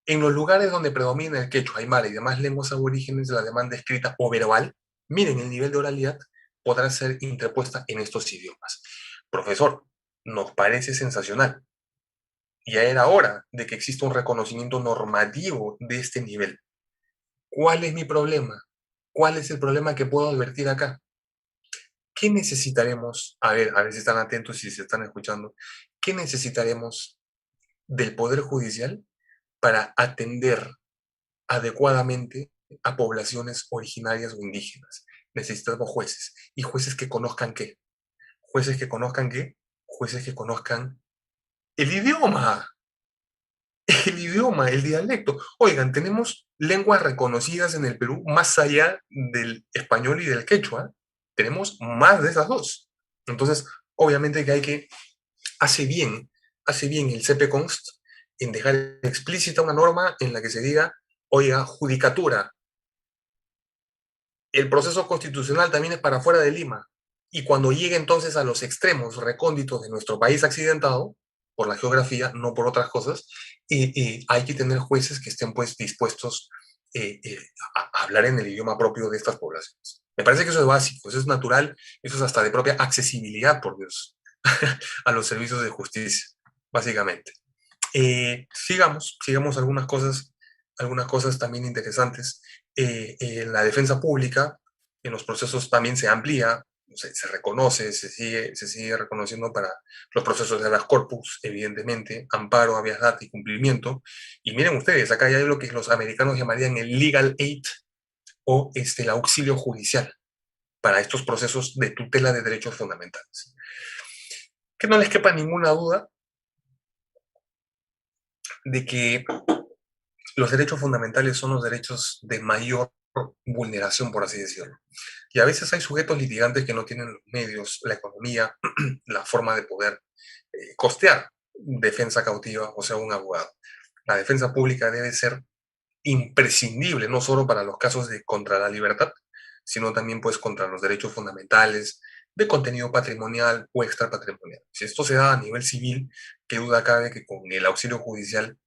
En los lugares donde predomina el quechua, aymara y demás lenguas aborígenes, la demanda escrita o verbal, miren el nivel de oralidad, podrá ser interpuesta en estos idiomas. Profesor, nos parece sensacional. Ya era hora de que exista un reconocimiento normativo de este nivel. ¿Cuál es mi problema? ¿Cuál es el problema que puedo advertir acá? ¿Qué necesitaremos? A ver si están atentos y si se están escuchando. ¿Qué necesitaremos del Poder Judicial para atender adecuadamente a poblaciones originarias o indígenas? Necesitamos jueces. ¿Y jueces que conozcan qué? ¿Jueces que conozcan qué? Jueces que conozcan el idioma. El idioma, el dialecto. Oigan, tenemos lenguas reconocidas en el Perú más allá del español y del quechua. Tenemos más de esas dos. Entonces, obviamente que hace bien el CPConst en dejar explícita una norma en la que se diga, oiga, judicatura, el proceso constitucional también es para fuera de Lima. Y cuando llegue entonces a los extremos recónditos de nuestro país accidentado, por la geografía, no por otras cosas, hay que tener jueces que estén pues dispuestos a hablar en el idioma propio de estas poblaciones. Me parece que eso es básico, eso es natural, eso es hasta de propia accesibilidad, por Dios, a los servicios de justicia, básicamente. Sigamos algunas cosas también interesantes. En la defensa pública, en los procesos también se amplía, se reconoce, se sigue reconociendo para los procesos de habeas corpus, evidentemente, amparo, habeas data y cumplimiento. Y miren ustedes, acá ya hay lo que los americanos llamarían el legal aid o el auxilio judicial para estos procesos de tutela de derechos fundamentales. Que no les quepa ninguna duda de que los derechos fundamentales son los derechos de mayor vulneración, por así decirlo. Y a veces hay sujetos litigantes que no tienen los medios, la economía, la forma de poder costear defensa cautiva, o sea, un abogado. La defensa pública debe ser imprescindible, no solo para los casos de contra la libertad, sino también pues contra los derechos fundamentales de contenido patrimonial o extrapatrimonial. Si esto se da a nivel civil, qué duda cabe que con el auxilio judicial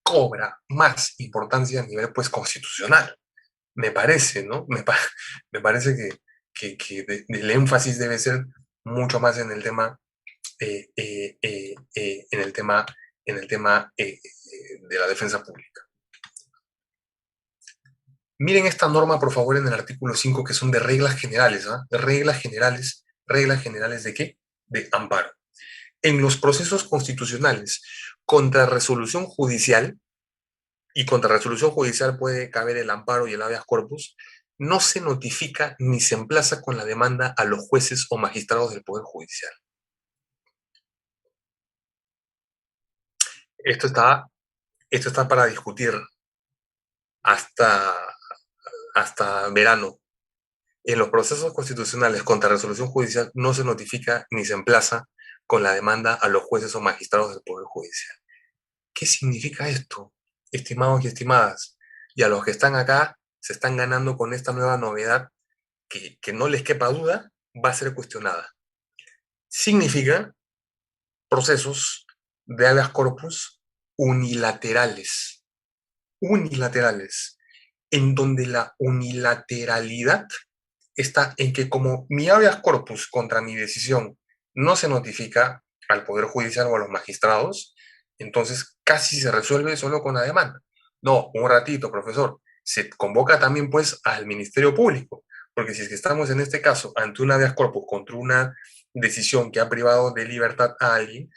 cobra más importancia a nivel pues constitucional. Me parece, ¿no? Me parece el énfasis debe ser mucho más en el tema, en el tema de la defensa pública. Miren esta norma, por favor, en el artículo 5, que son de reglas generales, ¿ah? De reglas generales ¿de qué? De amparo. En los procesos constitucionales contra resolución judicial, y contra resolución judicial puede caber el amparo y el habeas corpus, no se notifica ni se emplaza con la demanda a los jueces o magistrados del Poder Judicial. Esto está para discutir hasta verano. En los procesos constitucionales contra resolución judicial no se notifica ni se emplaza con la demanda a los jueces o magistrados del Poder Judicial. ¿Qué significa esto, estimados y estimadas? y a los que están acá se están ganando con esta nueva novedad que no les quepa duda, va a ser cuestionada. Significa procesos de habeas corpus unilaterales, unilaterales, en donde la unilateralidad está en que como mi habeas corpus contra mi decisión no se notifica al Poder Judicial o a los magistrados, entonces casi se resuelve solo con la demanda. No, un ratito, profesor. Se convoca también pues al Ministerio Público, porque si es que estamos en este caso ante un habeas corpus contra una decisión que ha privado de libertad a alguien,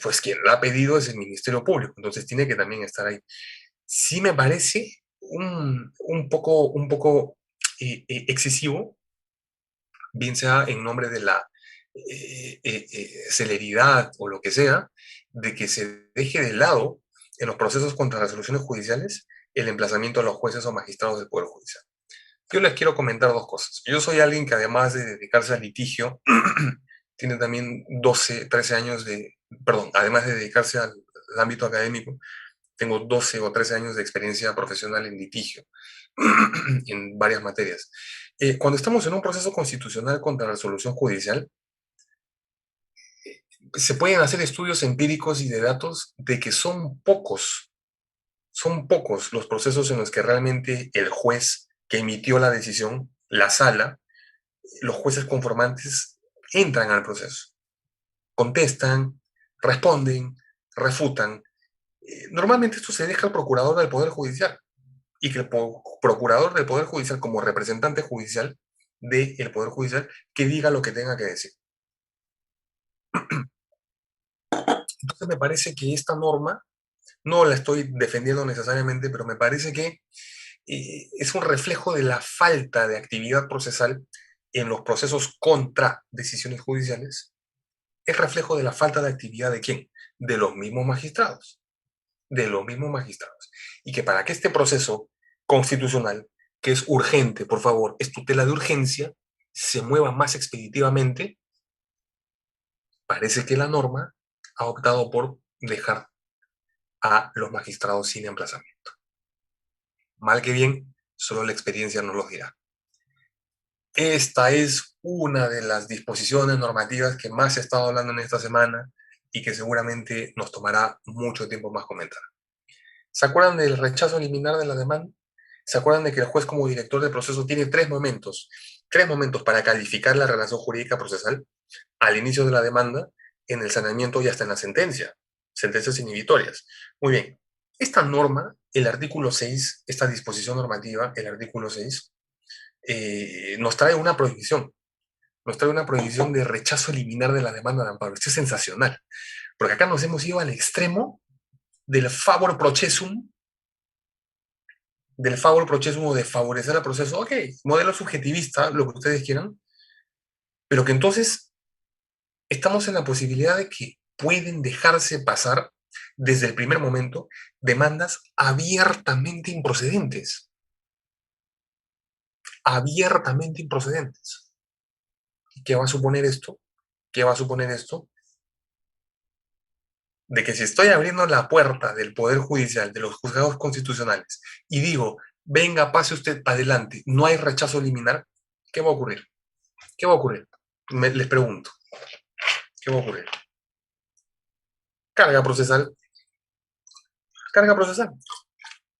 pues quien la ha pedido es el Ministerio Público, entonces tiene que también estar ahí. Sí me parece excesivo, bien sea en nombre de la celeridad o lo que sea, de que se deje de lado en los procesos contra resoluciones judiciales el emplazamiento de los jueces o magistrados del Poder Judicial. Yo les quiero comentar dos cosas. Yo soy alguien que además de dedicarse al litigio, tiene también 12, 13 años perdón, además de dedicarse al ámbito académico, tengo 12 o 13 años de experiencia profesional en litigio, en varias materias. Cuando estamos en un proceso constitucional contra resolución judicial, se pueden hacer estudios empíricos y de datos de que son pocos los procesos en los que realmente el juez que emitió la decisión, la sala, los jueces conformantes entran al proceso, contestan, responden, refutan. Normalmente esto se deja al procurador del Poder Judicial y que el procurador del Poder Judicial, como representante judicial del Poder Judicial, que diga lo que tenga que decir. Entonces me parece que esta norma, no la estoy defendiendo necesariamente, pero me parece que es un reflejo de la falta de actividad procesal en los procesos contra decisiones judiciales. Es reflejo de la falta de actividad de quién? De los mismos magistrados. De los mismos magistrados. Y que para que este proceso constitucional, que es urgente, por favor, es tutela de urgencia, se mueva más expeditivamente, parece que la norma ha optado por dejar a los magistrados sin emplazamiento. Mal que bien, solo la experiencia nos lo dirá. Esta es una de las disposiciones normativas que más se ha estado hablando en esta semana y que seguramente nos tomará mucho tiempo más comentar. ¿Se acuerdan del rechazo liminar de la demanda? ¿Se acuerdan de que el juez como director del proceso tiene tres momentos para calificar la relación jurídica procesal? Al inicio de la demanda, en el saneamiento y hasta en la sentencia, sentencias inhibitorias. Muy bien, esta norma, el artículo 6, esta disposición normativa, el artículo 6, nos trae una prohibición. Nos trae una prohibición de rechazo liminar de la demanda de amparo. Esto es sensacional, porque acá nos hemos ido al extremo del favor processum, o de favorecer al proceso. Ok, modelo subjetivista, lo que ustedes quieran, pero que entonces estamos en la posibilidad de que pueden dejarse pasar desde el primer momento demandas abiertamente improcedentes. Abiertamente improcedentes. ¿Qué va a suponer esto? ¿Qué va a suponer esto? De que si estoy abriendo la puerta del Poder Judicial, de los juzgados constitucionales, y digo, venga, pase usted adelante, no hay rechazo liminar, ¿qué va a ocurrir? ¿Qué va a ocurrir? Les pregunto, ¿qué va a ocurrir? Carga procesal, carga procesal,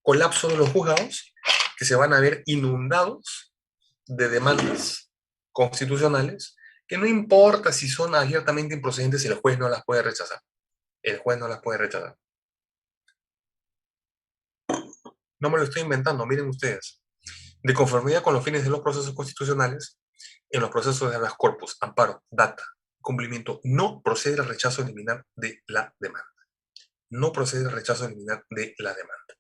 colapso de los juzgados que se van a ver inundados de demandas constitucionales que no importa si son abiertamente improcedentes, el juez no las puede rechazar. El juez no las puede rechazar. No me lo estoy inventando, miren ustedes. De conformidad con los fines de los procesos constitucionales, en los procesos de habeas corpus, amparo, data, cumplimiento, no procede el rechazo liminar de la demanda. No procede el rechazo liminar de la demanda.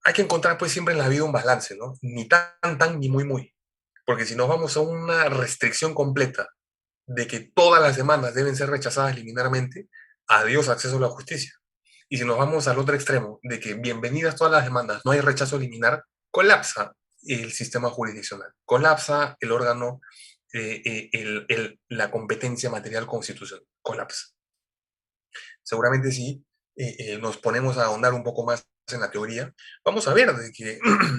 Hay que encontrar pues siempre en la vida un balance, ¿no? Ni tan, ni muy. Porque si nos vamos a una restricción completa de que todas las demandas deben ser rechazadas liminarmente, adiós acceso a la justicia. Y si nos vamos al otro extremo, de que bienvenidas todas las demandas, no hay rechazo liminar, colapsa el sistema jurisdiccional, colapsa el órgano, la competencia material constitucional, colapsa. Seguramente si nos ponemos a ahondar un poco más en la teoría, vamos a ver de que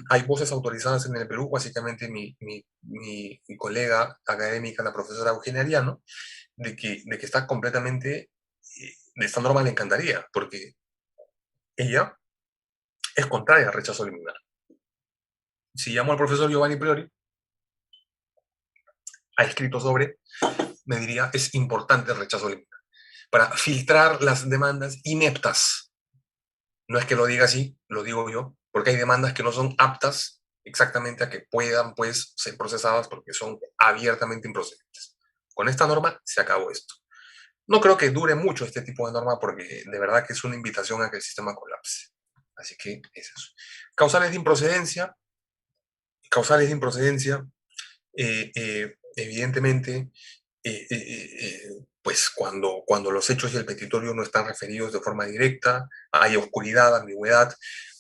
hay voces autorizadas en el Perú, básicamente mi colega académica, la profesora Eugenia Ariano, de que está completamente, de esta norma le encantaría, porque ella es contraria al rechazo liminar. Si llamo al profesor Giovanni Priori, ha escrito sobre, me diría, es importante el rechazo liminar, para filtrar las demandas ineptas. No es que lo diga así, lo digo yo, porque hay demandas que no son aptas exactamente a que puedan, pues, ser procesadas porque son abiertamente improcedentes. Con esta norma se acabó esto. No creo que dure mucho este tipo de norma porque de verdad que es una invitación a que el sistema colapse. Así que es eso. Causales de improcedencia. Causales de improcedencia, evidentemente, pues cuando los hechos y el petitorio no están referidos de forma directa, hay oscuridad, ambigüedad,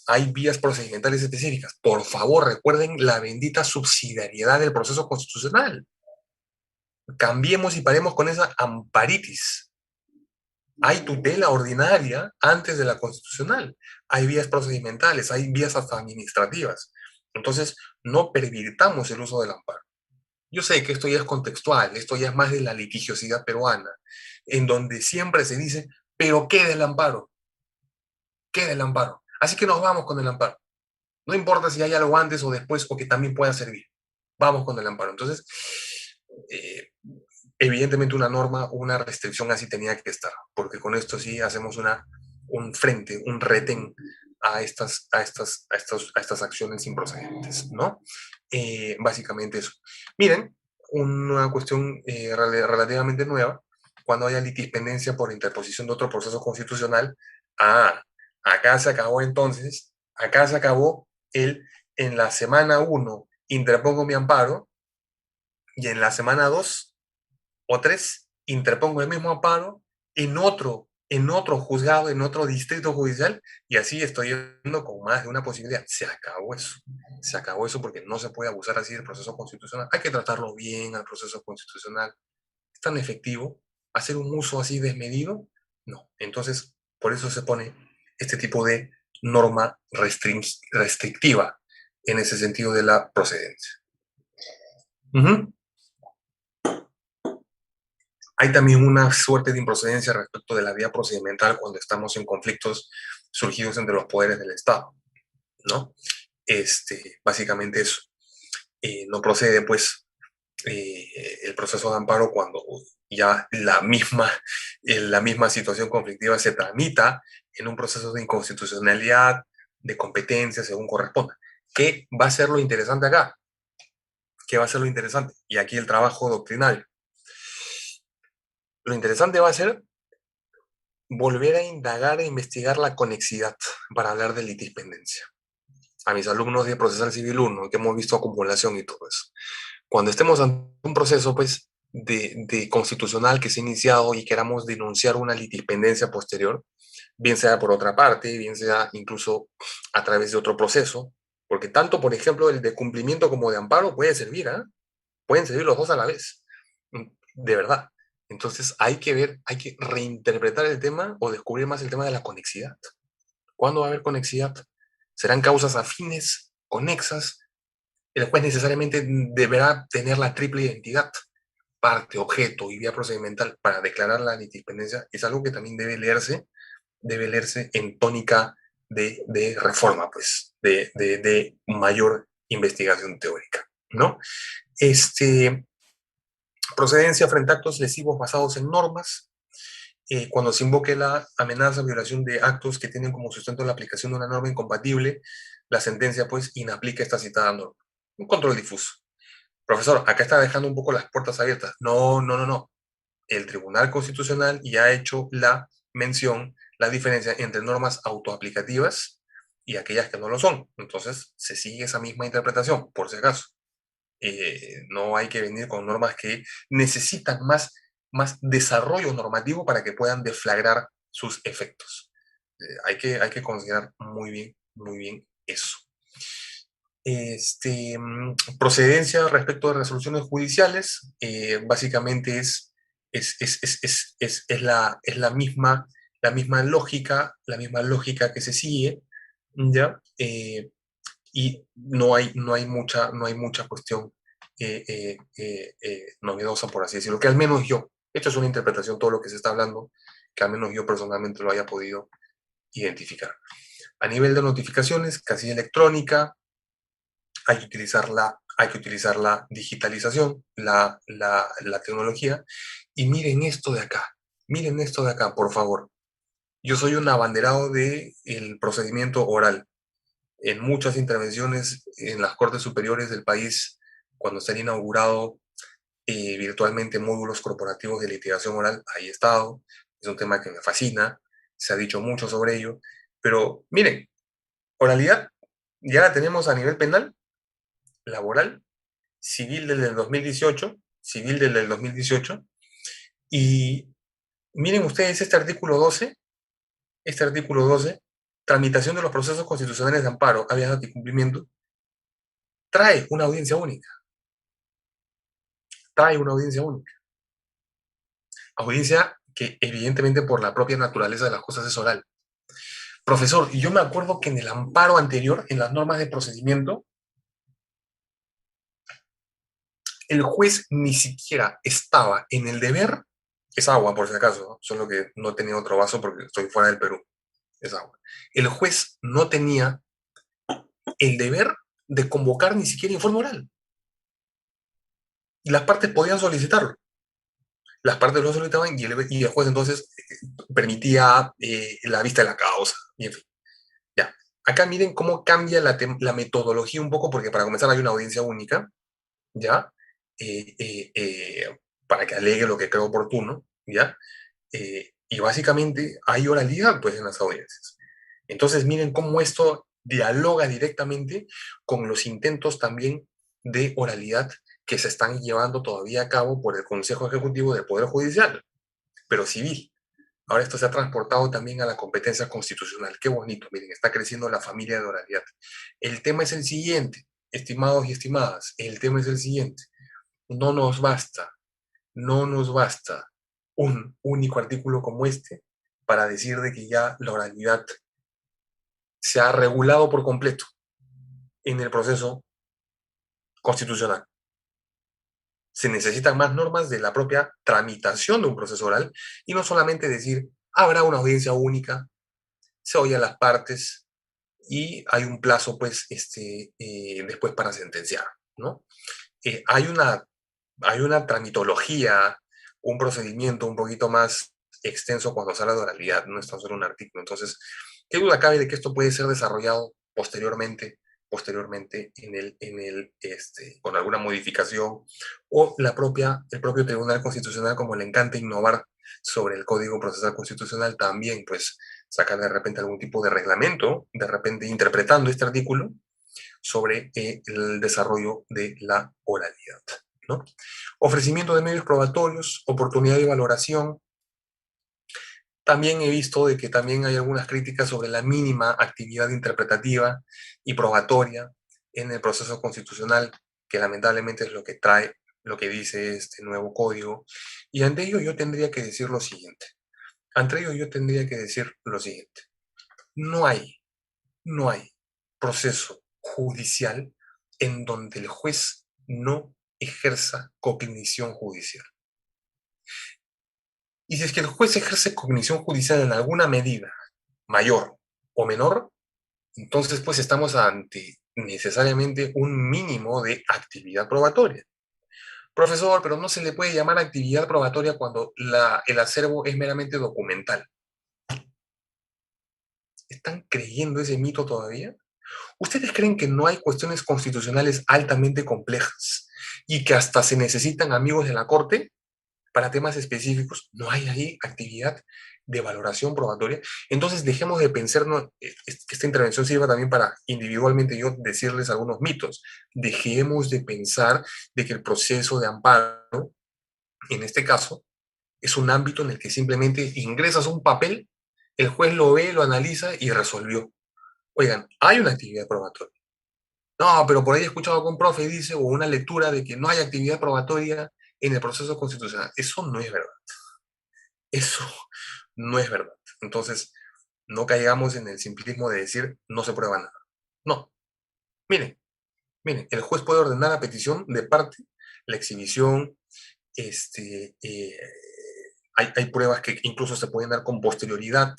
hay vías procedimentales específicas. Por favor, recuerden la bendita subsidiariedad del proceso constitucional. Cambiemos y paremos con esa amparitis. Hay tutela ordinaria antes de la constitucional. Hay vías procedimentales, hay vías hasta administrativas. Entonces, no pervirtamos el uso del amparo. Yo sé que esto ya es contextual, esto ya es más de la litigiosidad peruana, en donde siempre se dice, pero queda el amparo, queda el amparo. Así que nos vamos con el amparo. No importa si hay algo antes o después o que también pueda servir. Vamos con el amparo. Entonces, eh, evidentemente una norma, una restricción así tenía que estar, porque con esto sí hacemos un frente, un retén a estas acciones improcedentes, ¿no? Básicamente eso. Miren, una cuestión relativamente nueva, cuando haya litispendencia por interposición de otro proceso constitucional, acá se acabó entonces, acá se acabó en la semana 1 interpongo mi amparo y en la semana 2 o 3 interpongo el mismo amparo en otro juzgado, en otro distrito judicial, y así estoy yendo con más de una posibilidad. Se acabó eso. Se acabó eso porque no se puede abusar así del proceso constitucional. Hay que tratarlo bien al proceso constitucional. ¿Es tan efectivo hacer un uso así desmedido? No. Entonces, por eso se pone este tipo de norma restrictiva en ese sentido de la procedencia. Uh-huh. Hay también una suerte de improcedencia respecto de la vía procedimental cuando estamos en conflictos surgidos entre los poderes del Estado, ¿no? Básicamente eso. No procede, pues, el proceso de amparo cuando ya la misma situación conflictiva se tramita en un proceso de inconstitucionalidad, de competencia, según corresponda. ¿Qué va a ser lo interesante acá? ¿Qué va a ser lo interesante? Y aquí el trabajo doctrinal. Lo interesante va a ser volver a indagar e investigar la conexidad para hablar de litispendencia. A mis alumnos de Procesal Civil 1, que hemos visto acumulación y todo eso. Cuando estemos ante un proceso, pues, de constitucional que se ha iniciado y queramos denunciar una litispendencia posterior, bien sea por otra parte, bien sea incluso a través de otro proceso, porque tanto, por ejemplo, el de cumplimiento como de amparo puede servir, ¿eh? Pueden servir los dos a la vez, de verdad. Entonces hay que ver, hay que reinterpretar el tema o descubrir más el tema de la conexidad. ¿Cuándo va a haber conexidad? ¿Serán causas afines, conexas? El juez necesariamente deberá tener la triple identidad, parte, objeto y vía procedimental para declarar la litispendencia. Es algo que también debe leerse en tónica de reforma, pues, de mayor investigación teórica, ¿no? Procedencia frente a actos lesivos basados en normas, cuando se invoque la amenaza o violación de actos que tienen como sustento la aplicación de una norma incompatible, la sentencia pues inaplica esta citada norma. Un control difuso. Profesor, acá está dejando un poco las puertas abiertas. No, no, no, no. El Tribunal Constitucional ya ha hecho la mención, la diferencia entre normas autoaplicativas y aquellas que no lo son. Entonces, se sigue esa misma interpretación, por si acaso. No hay que venir con normas que necesitan más desarrollo normativo para que puedan deflagrar sus efectos. Hay que considerar muy bien eso. Procedencia respecto de resoluciones judiciales, básicamente es la misma lógica que se sigue, ¿ya? Y no hay mucha cuestión novedosa, por así decirlo, que al menos yo, esto es una interpretación, todo lo que se está hablando, que al menos yo personalmente lo haya podido identificar. A nivel de notificaciones, casilla electrónica, hay que utilizar la digitalización, la tecnología, y miren esto de acá, por favor. Yo soy un abanderado del procedimiento oral. En muchas intervenciones en las Cortes Superiores del país, cuando se han inaugurado virtualmente módulos corporativos de litigación oral, ahí he estado. Es un tema que me fascina, se ha dicho mucho sobre ello, pero miren, oralidad ya la tenemos a nivel penal, laboral, civil desde el 2018, y miren ustedes este artículo 12, tramitación de los procesos constitucionales de amparo, habeas data y cumplimiento, trae una audiencia única, trae una audiencia única. Audiencia que evidentemente por la propia naturaleza de las cosas es oral. Profesor, y yo me acuerdo que en el amparo anterior, en las normas de procedimiento, el juez ni siquiera estaba en el deber, es agua por si acaso, ¿no? Solo que no tenía otro vaso porque estoy fuera del Perú, es agua. El juez no tenía el deber de convocar ni siquiera informe oral. Y las partes podían solicitarlo. Las partes lo solicitaban y el juez entonces permitía la vista de la causa. Y en fin, ya. Acá miren cómo cambia la metodología un poco, porque para comenzar hay una audiencia única, ¿ya? Eh, eh, para que alegue lo que creo oportuno, ¿ya? Y básicamente hay oralidad, pues, en las audiencias. Entonces, miren cómo esto dialoga directamente con los intentos también de oralidad que se están llevando todavía a cabo por el Consejo Ejecutivo del Poder Judicial, pero civil. Ahora esto se ha transportado también a la competencia constitucional. Qué bonito, miren, está creciendo la familia de oralidad. El tema es el siguiente, estimados y estimadas, el tema es el siguiente. No nos basta, no nos basta un único artículo como este para decir de que ya la oralidad se ha regulado por completo en el proceso constitucional. Se necesitan más normas de la propia tramitación de un proceso oral y no solamente decir, habrá una audiencia única, se oyen las partes y hay un plazo, pues, después para sentenciar, ¿no? Hay una tramitología, un procedimiento un poquito más extenso cuando se habla de oralidad, no es tan solo un artículo. Entonces, ¿qué duda cabe de que esto puede ser desarrollado posteriormente con alguna modificación, o el propio Tribunal Constitucional, como le encanta innovar sobre el Código Procesal Constitucional, también pues sacar de repente algún tipo de reglamento, de repente interpretando este artículo sobre el desarrollo de la oralidad, ¿no? Ofrecimiento de medios probatorios, oportunidad de valoración. También he visto de que también hay algunas críticas sobre la mínima actividad interpretativa y probatoria en el proceso constitucional, que lamentablemente es lo que trae, lo que dice este nuevo código. Y ante ello yo tendría que decir lo siguiente. No hay proceso judicial en donde el juez no ejerza cognición judicial. Y si es que el juez ejerce cognición judicial en alguna medida, mayor o menor, entonces pues estamos ante necesariamente un mínimo de actividad probatoria. Profesor, pero no se le puede llamar actividad probatoria cuando el acervo es meramente documental. ¿Están creyendo ese mito todavía? ¿Ustedes creen que no hay cuestiones constitucionales altamente complejas y que hasta se necesitan amigos de la Corte para temas específicos? ¿No hay ahí actividad de valoración probatoria? Entonces dejemos de pensar, ¿no? Que esta intervención sirva también para individualmente yo decirles algunos mitos. Dejemos de pensar de que el proceso de amparo, en este caso, es un ámbito en el que simplemente ingresas un papel, el juez lo ve, lo analiza y resolvió. Oigan, hay una actividad probatoria. No, pero por ahí he escuchado que un profe dice, o una lectura de que no hay actividad probatoria en el proceso constitucional. Eso no es verdad. Eso no es verdad. Entonces, No caigamos en el simplismo de decir no se prueba nada. No. Miren, miren, el juez puede ordenar a petición de parte la exhibición, hay pruebas que incluso se pueden dar con posterioridad,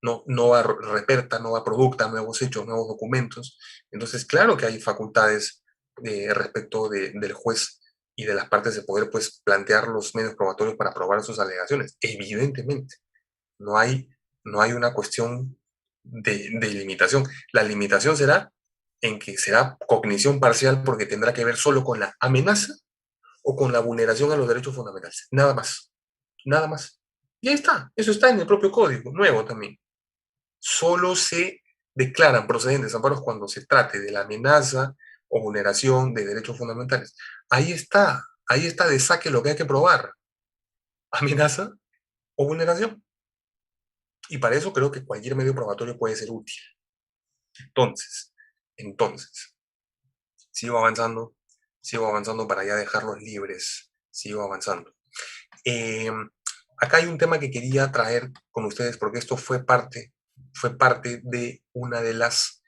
no va reperta, no va producta, nuevos hechos, nuevos documentos. Entonces, claro que hay facultades respecto del juez y de las partes de poder pues, plantear los medios probatorios para probar sus alegaciones. Evidentemente, no hay, no hay una cuestión de limitación. La limitación será en que será cognición parcial porque tendrá que ver solo con la amenaza o con la vulneración a los derechos fundamentales. Nada más. Nada más. Y ahí está. Eso está en el propio código, nuevo también. Solo se declaran procedentes amparos cuando se trate de la amenaza o vulneración de derechos fundamentales. Ahí está de saque lo que hay que probar. Amenaza o vulneración. Y para eso creo que cualquier medio probatorio puede ser útil. Entonces, sigo avanzando para ya dejarlos libres, sigo avanzando. Acá hay un tema que quería traer con ustedes porque esto fue parte de una de las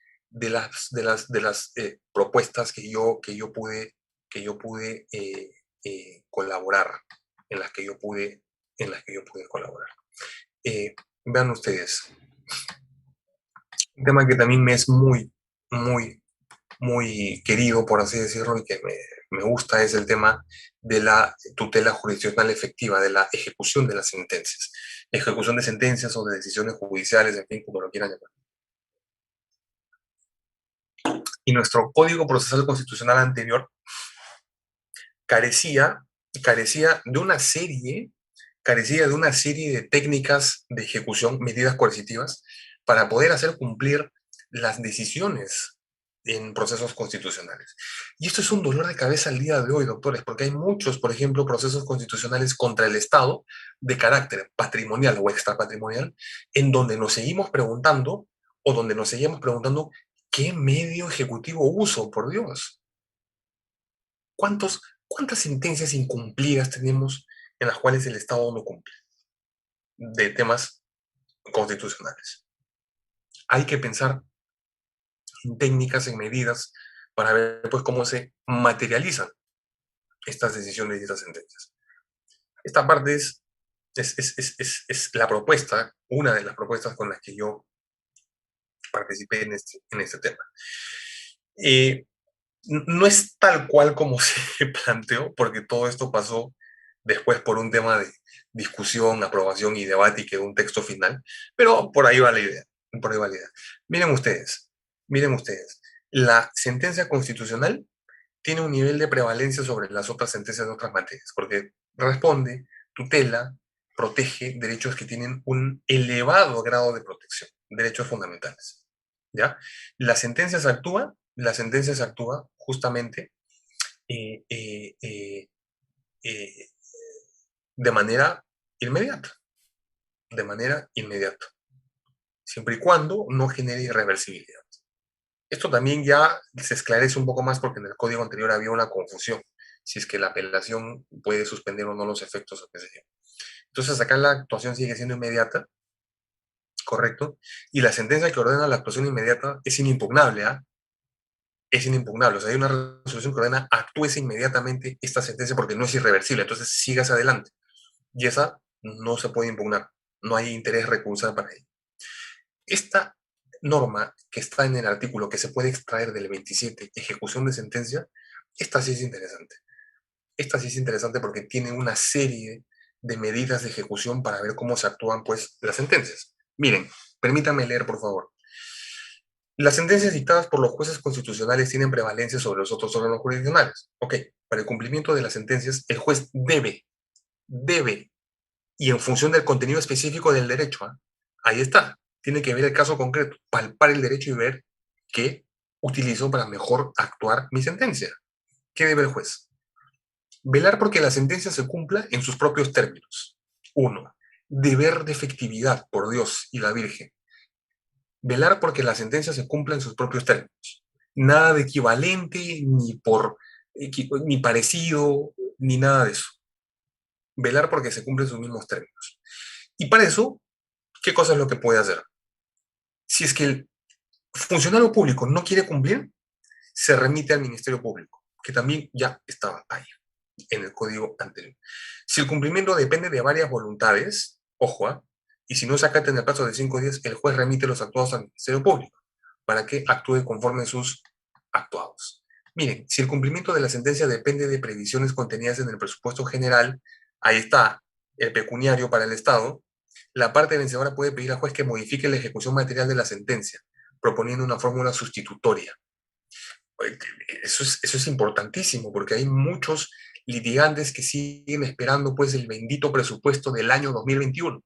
propuestas que yo pude colaborar, en las que yo pude colaborar. Vean ustedes, un tema que también me es muy, muy, muy querido, por así decirlo, y que me gusta es el tema de la tutela jurisdiccional efectiva, de la ejecución de las sentencias. Ejecución de sentencias o de decisiones judiciales, en fin, como lo quieran llamar. Y nuestro Código Procesal Constitucional anterior carecía de una serie de técnicas de ejecución, medidas coercitivas, para poder hacer cumplir las decisiones en procesos constitucionales. Y esto es un dolor de cabeza al día de hoy, doctores, porque hay muchos, por ejemplo, procesos constitucionales contra el Estado de carácter patrimonial o extrapatrimonial, en donde nos seguimos preguntando, ¿qué medio ejecutivo uso, por Dios? ¿Cuántas sentencias incumplidas tenemos en las cuales el Estado no cumple de temas constitucionales? Hay que pensar en técnicas, en medidas, para ver pues, cómo se materializan estas decisiones y estas sentencias. Esta parte es la propuesta, una de las propuestas con las que yo participé en este tema. No es tal cual como se planteó, porque todo esto pasó después por un tema de discusión, aprobación y debate y quedó un texto final, pero por ahí va la idea, Miren ustedes, la sentencia constitucional tiene un nivel de prevalencia sobre las otras sentencias de otras materias, porque responde, tutela, protege derechos que tienen un elevado grado de protección, derechos fundamentales. ¿Ya? Las sentencias actúan justamente eh, eh, eh, eh, de manera inmediata, siempre y cuando no genere irreversibilidad. Esto también ya se esclarece un poco más porque en el código anterior había una confusión, si es que la apelación puede suspender o no los efectos o qué sé yo. Entonces acá la actuación sigue siendo inmediata, ¿correcto? Y la sentencia que ordena la actuación inmediata es inimpugnable, ¿ah? Es inimpugnable. O sea, hay una resolución que ordena actúese inmediatamente esta sentencia porque no es irreversible. Entonces, sigas adelante. Y esa no se puede impugnar. No hay interés recursal para ello. Esta norma que está en el artículo que se puede extraer del 27, ejecución de sentencia, esta sí es interesante. Esta sí es interesante porque tiene una serie de medidas de ejecución para ver cómo se actúan pues, las sentencias. Miren, permítanme leer, por favor. Las sentencias dictadas por los jueces constitucionales tienen prevalencia sobre los otros órganos jurisdiccionales. Ok, para el cumplimiento de las sentencias, el juez debe, y en función del contenido específico del derecho, ahí está, tiene que ver el caso concreto, palpar el derecho y ver qué utilizo para mejor actuar mi sentencia. ¿Qué debe el juez? Velar porque la sentencia se cumpla en sus propios términos. 1. Deber de efectividad, por Dios y la Virgen. Velar porque la sentencia se cumpla en sus propios términos. Nada de equivalente, ni parecido, ni nada de eso. Velar porque se cumplen sus mismos términos. Y para eso, ¿qué cosa es lo que puede hacer? Si es que el funcionario público no quiere cumplir, se remite al Ministerio Público, que también ya estaba ahí, en el código anterior. Si el cumplimiento depende de varias voluntades, ojo, y si no se acata en el plazo de 5 días, el juez remite los actuados al Ministerio Público para que actúe conforme sus actuados. Miren, si el cumplimiento de la sentencia depende de previsiones contenidas en el presupuesto general, ahí está el pecuniario para el Estado, la parte vencedora puede pedir al juez que modifique la ejecución material de la sentencia, proponiendo una fórmula sustitutoria. Eso es importantísimo, porque hay muchos litigantes que siguen esperando pues el bendito presupuesto del año 2021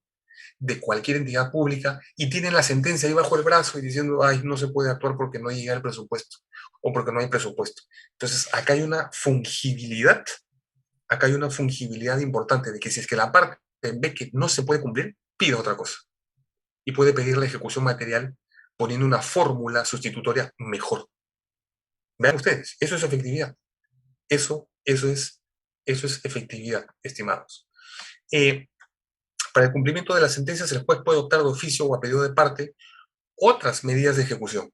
de cualquier entidad pública y tienen la sentencia ahí bajo el brazo y diciendo, ay, no se puede actuar porque no llega el presupuesto o porque no hay presupuesto. Entonces, acá hay una fungibilidad importante de que si es que la parte ve que no se puede cumplir, pide otra cosa y puede pedir la ejecución material poniendo una fórmula sustitutoria mejor. Vean ustedes, eso es efectividad. Eso es efectividad, estimados. Para el cumplimiento de las sentencias, el juez puede optar de oficio o a pedido de parte otras medidas de ejecución,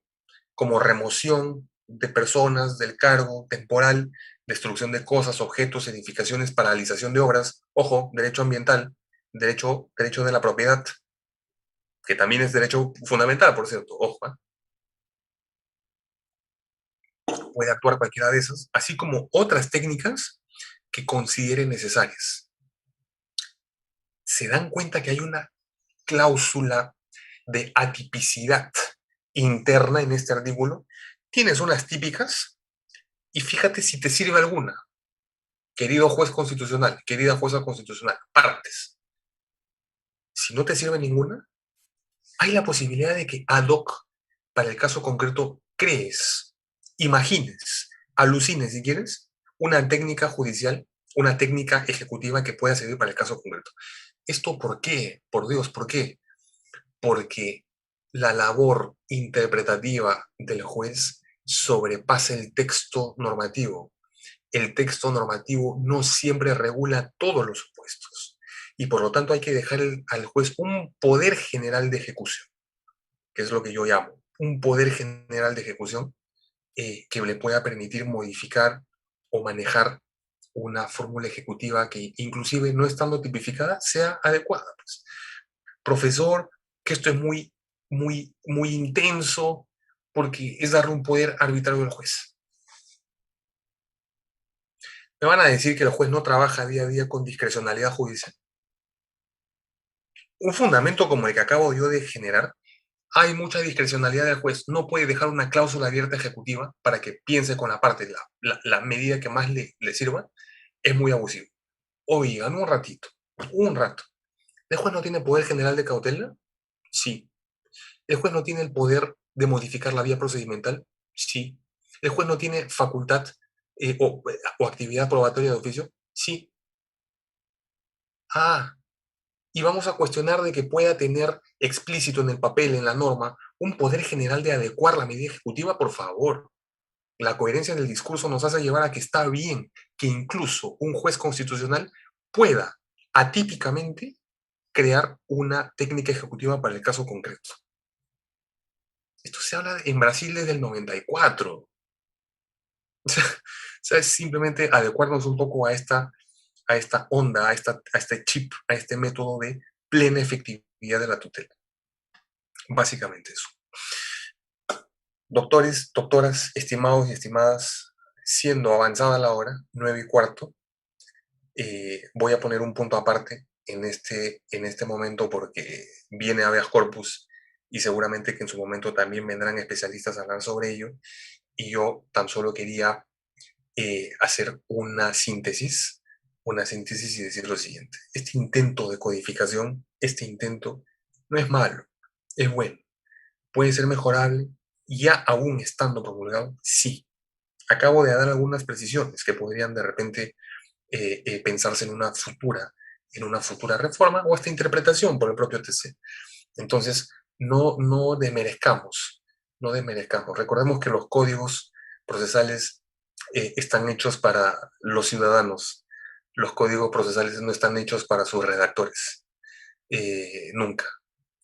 como remoción de personas del cargo temporal, destrucción de cosas, objetos, edificaciones, paralización de obras, ojo, derecho ambiental, derecho de la propiedad, que también es derecho fundamental, por cierto, ojo, puede actuar cualquiera de esas, así como otras técnicas que considere necesarias. Se dan cuenta que hay una cláusula de atipicidad interna en este artículo. Tienes unas típicas y fíjate si te sirve alguna. Querido juez constitucional, querida jueza constitucional, partes. Si no te sirve ninguna, hay la posibilidad de que ad hoc, para el caso concreto, crees, imagines, alucines, si quieres, una técnica judicial, una técnica ejecutiva que pueda servir para el caso concreto. ¿Esto por qué? Por Dios, ¿por qué? Porque la labor interpretativa del juez sobrepasa el texto normativo. El texto normativo no siempre regula todos los supuestos y por lo tanto hay que dejar al juez un poder general de ejecución, que es lo que yo llamo un poder general de ejecución que le pueda permitir modificar o manejar una fórmula ejecutiva que inclusive no estando tipificada sea adecuada. Pues. Profesor, que esto es muy intenso porque es darle un poder arbitrario al juez. ¿Me van a decir que el juez no trabaja día a día con discrecionalidad judicial? Un fundamento como el que acabo yo de generar, hay mucha discrecionalidad del juez. No puede dejar una cláusula abierta ejecutiva para que piense con la parte, la medida que más le sirva, es muy abusivo. Oigan, un rato. ¿El juez no tiene poder general de cautela? Sí. ¿El juez no tiene el poder de modificar la vía procedimental? Sí. ¿El juez no tiene facultad o actividad probatoria de oficio? Sí. Ah, y vamos a cuestionar de que pueda tener explícito en el papel, en la norma, un poder general de adecuar la medida ejecutiva, por favor. La coherencia del discurso nos hace llevar a que está bien que incluso un juez constitucional pueda atípicamente crear una técnica ejecutiva para el caso concreto. Esto se habla en Brasil desde el 94. O sea, es simplemente adecuarnos un poco a esta onda, a este chip, a este método de plena efectividad de la tutela. Básicamente eso. Doctores, doctoras, estimados y estimadas, siendo avanzada la hora, 9:15, voy a poner un punto aparte en este momento porque viene habeas corpus y seguramente que en su momento también vendrán especialistas a hablar sobre ello. Y yo tan solo quería hacer una síntesis y decir lo siguiente. Este intento de codificación, este intento no es malo, es bueno. Puede ser mejorable, ya aún estando promulgado, sí. Acabo de dar algunas precisiones que podrían de repente pensarse en una futura reforma o hasta interpretación por el propio TC. Entonces, no desmerezcamos, no desmerezcamos. Recordemos que los códigos procesales están hechos para los ciudadanos. Los códigos procesales no están hechos para sus redactores. Nunca.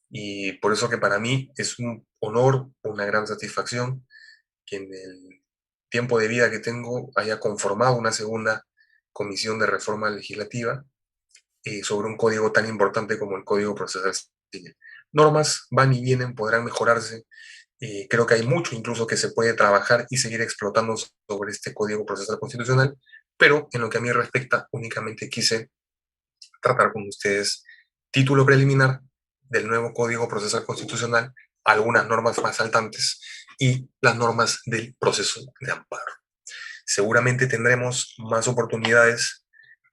Y por eso que para mí es un honor, una gran satisfacción que en el tiempo de vida que tengo haya conformado una segunda comisión de reforma legislativa sobre un código tan importante como el Código Procesal Civil. Normas van y vienen, podrán mejorarse. Creo que hay mucho incluso que se puede trabajar y seguir explotando sobre este Código Procesal Constitucional, pero en lo que a mí respecta, únicamente quise tratar con ustedes título preliminar del nuevo Código Procesal Constitucional, algunas normas más saltantes y las normas del proceso de amparo. Seguramente tendremos más oportunidades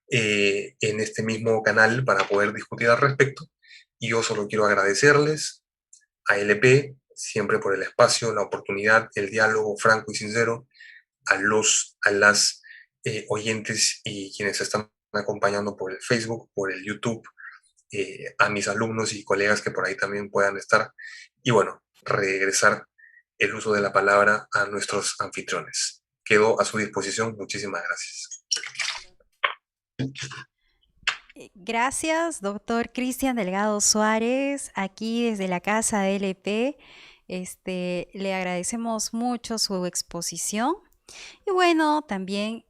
en este mismo canal para poder discutir al respecto. Y yo solo quiero agradecerles a LP siempre por el espacio, la oportunidad, el diálogo franco y sincero, a las oyentes y quienes están acompañando por el Facebook, por el YouTube, a mis alumnos y colegas que por ahí también puedan estar. Y bueno, regresar el uso de la palabra a nuestros anfitriones. Quedo a su disposición. Muchísimas gracias. Gracias, doctor Cristian Delgado Suárez, aquí desde la Casa de LP. Le agradecemos mucho su exposición y bueno, también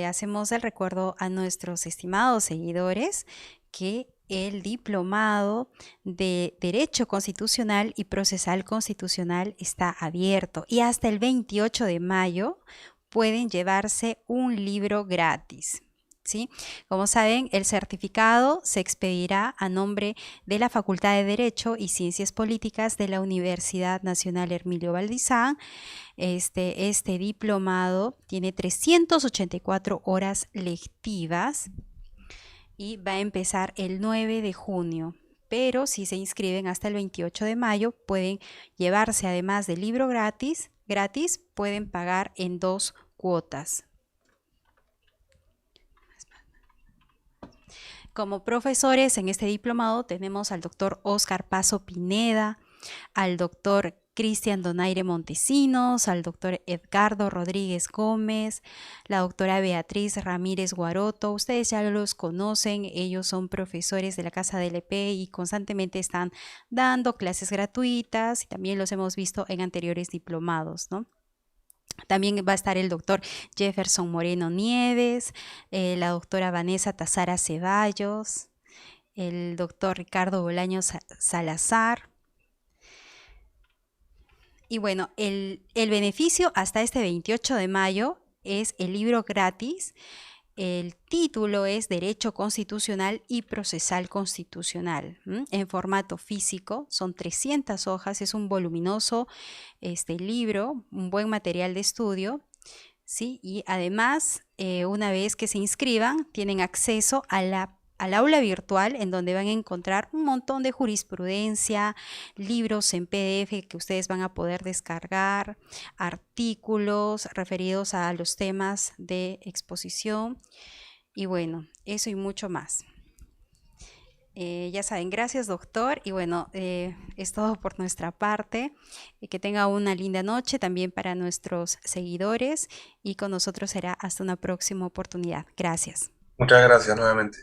hacemos el recuerdo a nuestros estimados seguidores que el diplomado de Derecho Constitucional y Procesal Constitucional está abierto y hasta el 28 de mayo pueden llevarse un libro gratis. ¿Sí? Como saben, el certificado se expedirá a nombre de la Facultad de Derecho y Ciencias Políticas de la Universidad Nacional Hermilio Valdizán. Este diplomado tiene 384 horas lectivas y va a empezar el 9 de junio. Pero si se inscriben hasta el 28 de mayo, pueden llevarse además del libro gratis, pueden pagar en 2 cuotas. Como profesores en este diplomado tenemos al doctor Óscar Paso Pineda, al doctor Cristian Donaire Montesinos, al doctor Edgardo Rodríguez Gómez, la doctora Beatriz Ramírez Guaroto. Ustedes ya los conocen, ellos son profesores de la Casa de LP y constantemente están dando clases gratuitas y también los hemos visto en anteriores diplomados, ¿no? También va a estar el doctor Jefferson Moreno Nieves, la doctora Vanessa Tazara Ceballos, el doctor Ricardo Bolaños Salazar. Y bueno, el beneficio hasta este 28 de mayo es el libro gratis. El título es Derecho Constitucional y Procesal Constitucional, en formato físico, son 300 hojas, es un voluminoso libro, un buen material de estudio, ¿sí? Y además, una vez que se inscriban, tienen acceso al aula virtual en donde van a encontrar un montón de jurisprudencia, libros en PDF que ustedes van a poder descargar, artículos referidos a los temas de exposición y bueno, eso y mucho más. Ya saben, gracias doctor y bueno, es todo por nuestra parte. Que tenga una linda noche también para nuestros seguidores y con nosotros será hasta una próxima oportunidad. Gracias. Muchas gracias nuevamente.